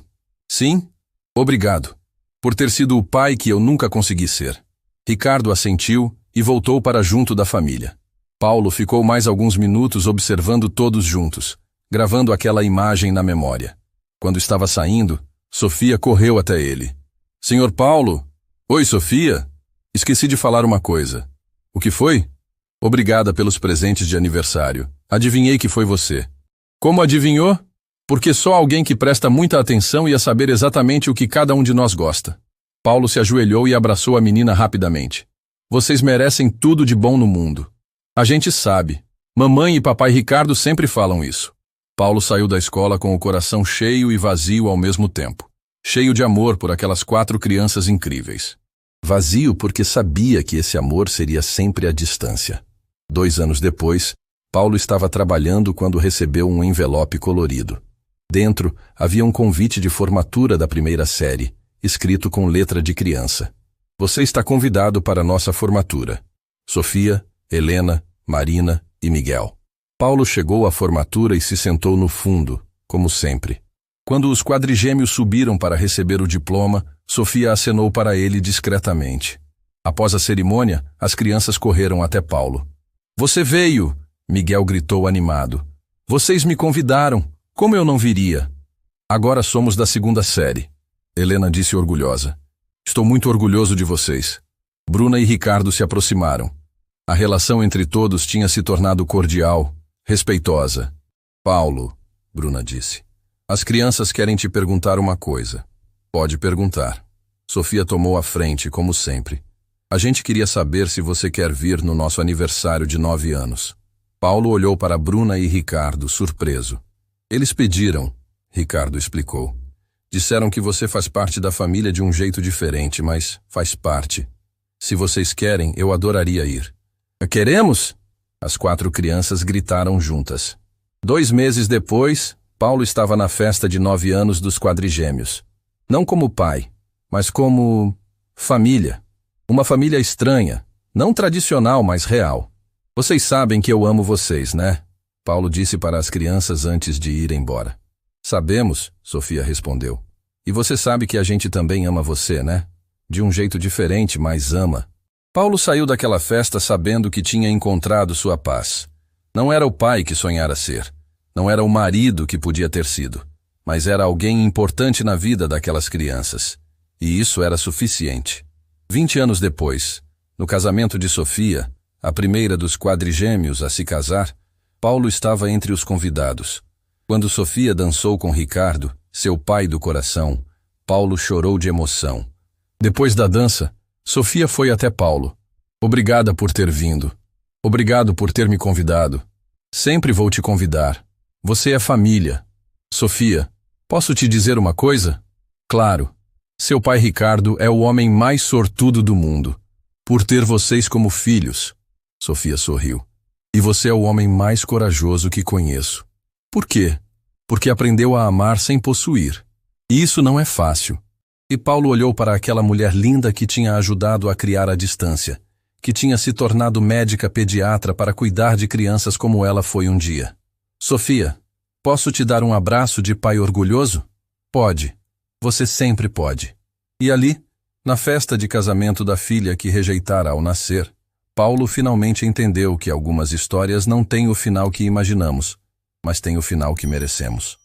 Sim? Obrigado. Por ter sido o pai que eu nunca consegui ser. Ricardo assentiu e voltou para junto da família. Paulo ficou mais alguns minutos observando todos juntos, gravando aquela imagem na memória. Quando estava saindo, Sofia correu até ele. Senhor Paulo? Oi, Sofia? Esqueci de falar uma coisa. O que foi? Obrigada pelos presentes de aniversário. Adivinhei que foi você. Como adivinhou? Porque só alguém que presta muita atenção ia saber exatamente o que cada um de nós gosta. Paulo se ajoelhou e abraçou a menina rapidamente. Vocês merecem tudo de bom no mundo. A gente sabe. Mamãe e papai Ricardo sempre falam isso. Paulo saiu da escola com o coração cheio e vazio ao mesmo tempo. Cheio de amor por aquelas 4 crianças incríveis. Vazio porque sabia que esse amor seria sempre à distância. 2 anos depois, Paulo estava trabalhando quando recebeu um envelope colorido. Dentro havia um convite de formatura da 1ª série, escrito com letra de criança. Você está convidado para a nossa formatura. Sofia, Helena, Marina e Miguel. Paulo chegou à formatura e se sentou no fundo, como sempre. Quando os quadrigêmeos subiram para receber o diploma, Sofia acenou para ele discretamente. Após a cerimônia, as crianças correram até Paulo. Você veio, Miguel gritou animado. Vocês me convidaram. Como eu não viria? Agora somos da segunda série, Helena disse orgulhosa. Estou muito orgulhoso de vocês. Bruna e Ricardo se aproximaram. A relação entre todos tinha se tornado cordial, respeitosa. Paulo, Bruna disse, as crianças querem te perguntar uma coisa. Pode perguntar. Sofia tomou a frente, como sempre. A gente queria saber se você quer vir no nosso aniversário de 9 anos. Paulo olhou para Bruna e Ricardo, surpreso. Eles pediram, Ricardo explicou. Disseram que você faz parte da família de um jeito diferente, mas faz parte. Se vocês querem, eu adoraria ir. Queremos? As 4 crianças gritaram juntas. 2 meses depois, Paulo estava na festa de 9 anos dos quadrigêmeos. Não como pai, mas como família. Uma família estranha, não tradicional, mas real. Vocês sabem que eu amo vocês, né? Paulo disse para as crianças antes de ir embora. Sabemos, Sofia respondeu. E você sabe que a gente também ama você, né? De um jeito diferente, mas ama. Paulo saiu daquela festa sabendo que tinha encontrado sua paz. Não era o pai que sonhara ser. Não era o marido que podia ter sido. Mas era alguém importante na vida daquelas crianças. E isso era suficiente. 20 anos depois, no casamento de Sofia, a primeira dos quadrigêmeos a se casar, Paulo estava entre os convidados. Quando Sofia dançou com Ricardo, seu pai do coração, Paulo chorou de emoção. Depois da dança, Sofia foi até Paulo. Obrigada por ter vindo. Obrigado por ter me convidado. Sempre vou te convidar. Você é família. Sofia, posso te dizer uma coisa? Claro. Seu pai Ricardo é o homem mais sortudo do mundo. Por ter vocês como filhos. Sofia sorriu. E você é o homem mais corajoso que conheço. Por quê? Porque aprendeu a amar sem possuir. E isso não é fácil. E Paulo olhou para aquela mulher linda que tinha ajudado a criar à distância, que tinha se tornado médica pediatra para cuidar de crianças como ela foi um dia. Sofia, posso te dar um abraço de pai orgulhoso? Pode. Você sempre pode. E ali, na festa de casamento da filha que rejeitara ao nascer, Paulo finalmente entendeu que algumas histórias não têm o final que imaginamos, mas têm o final que merecemos.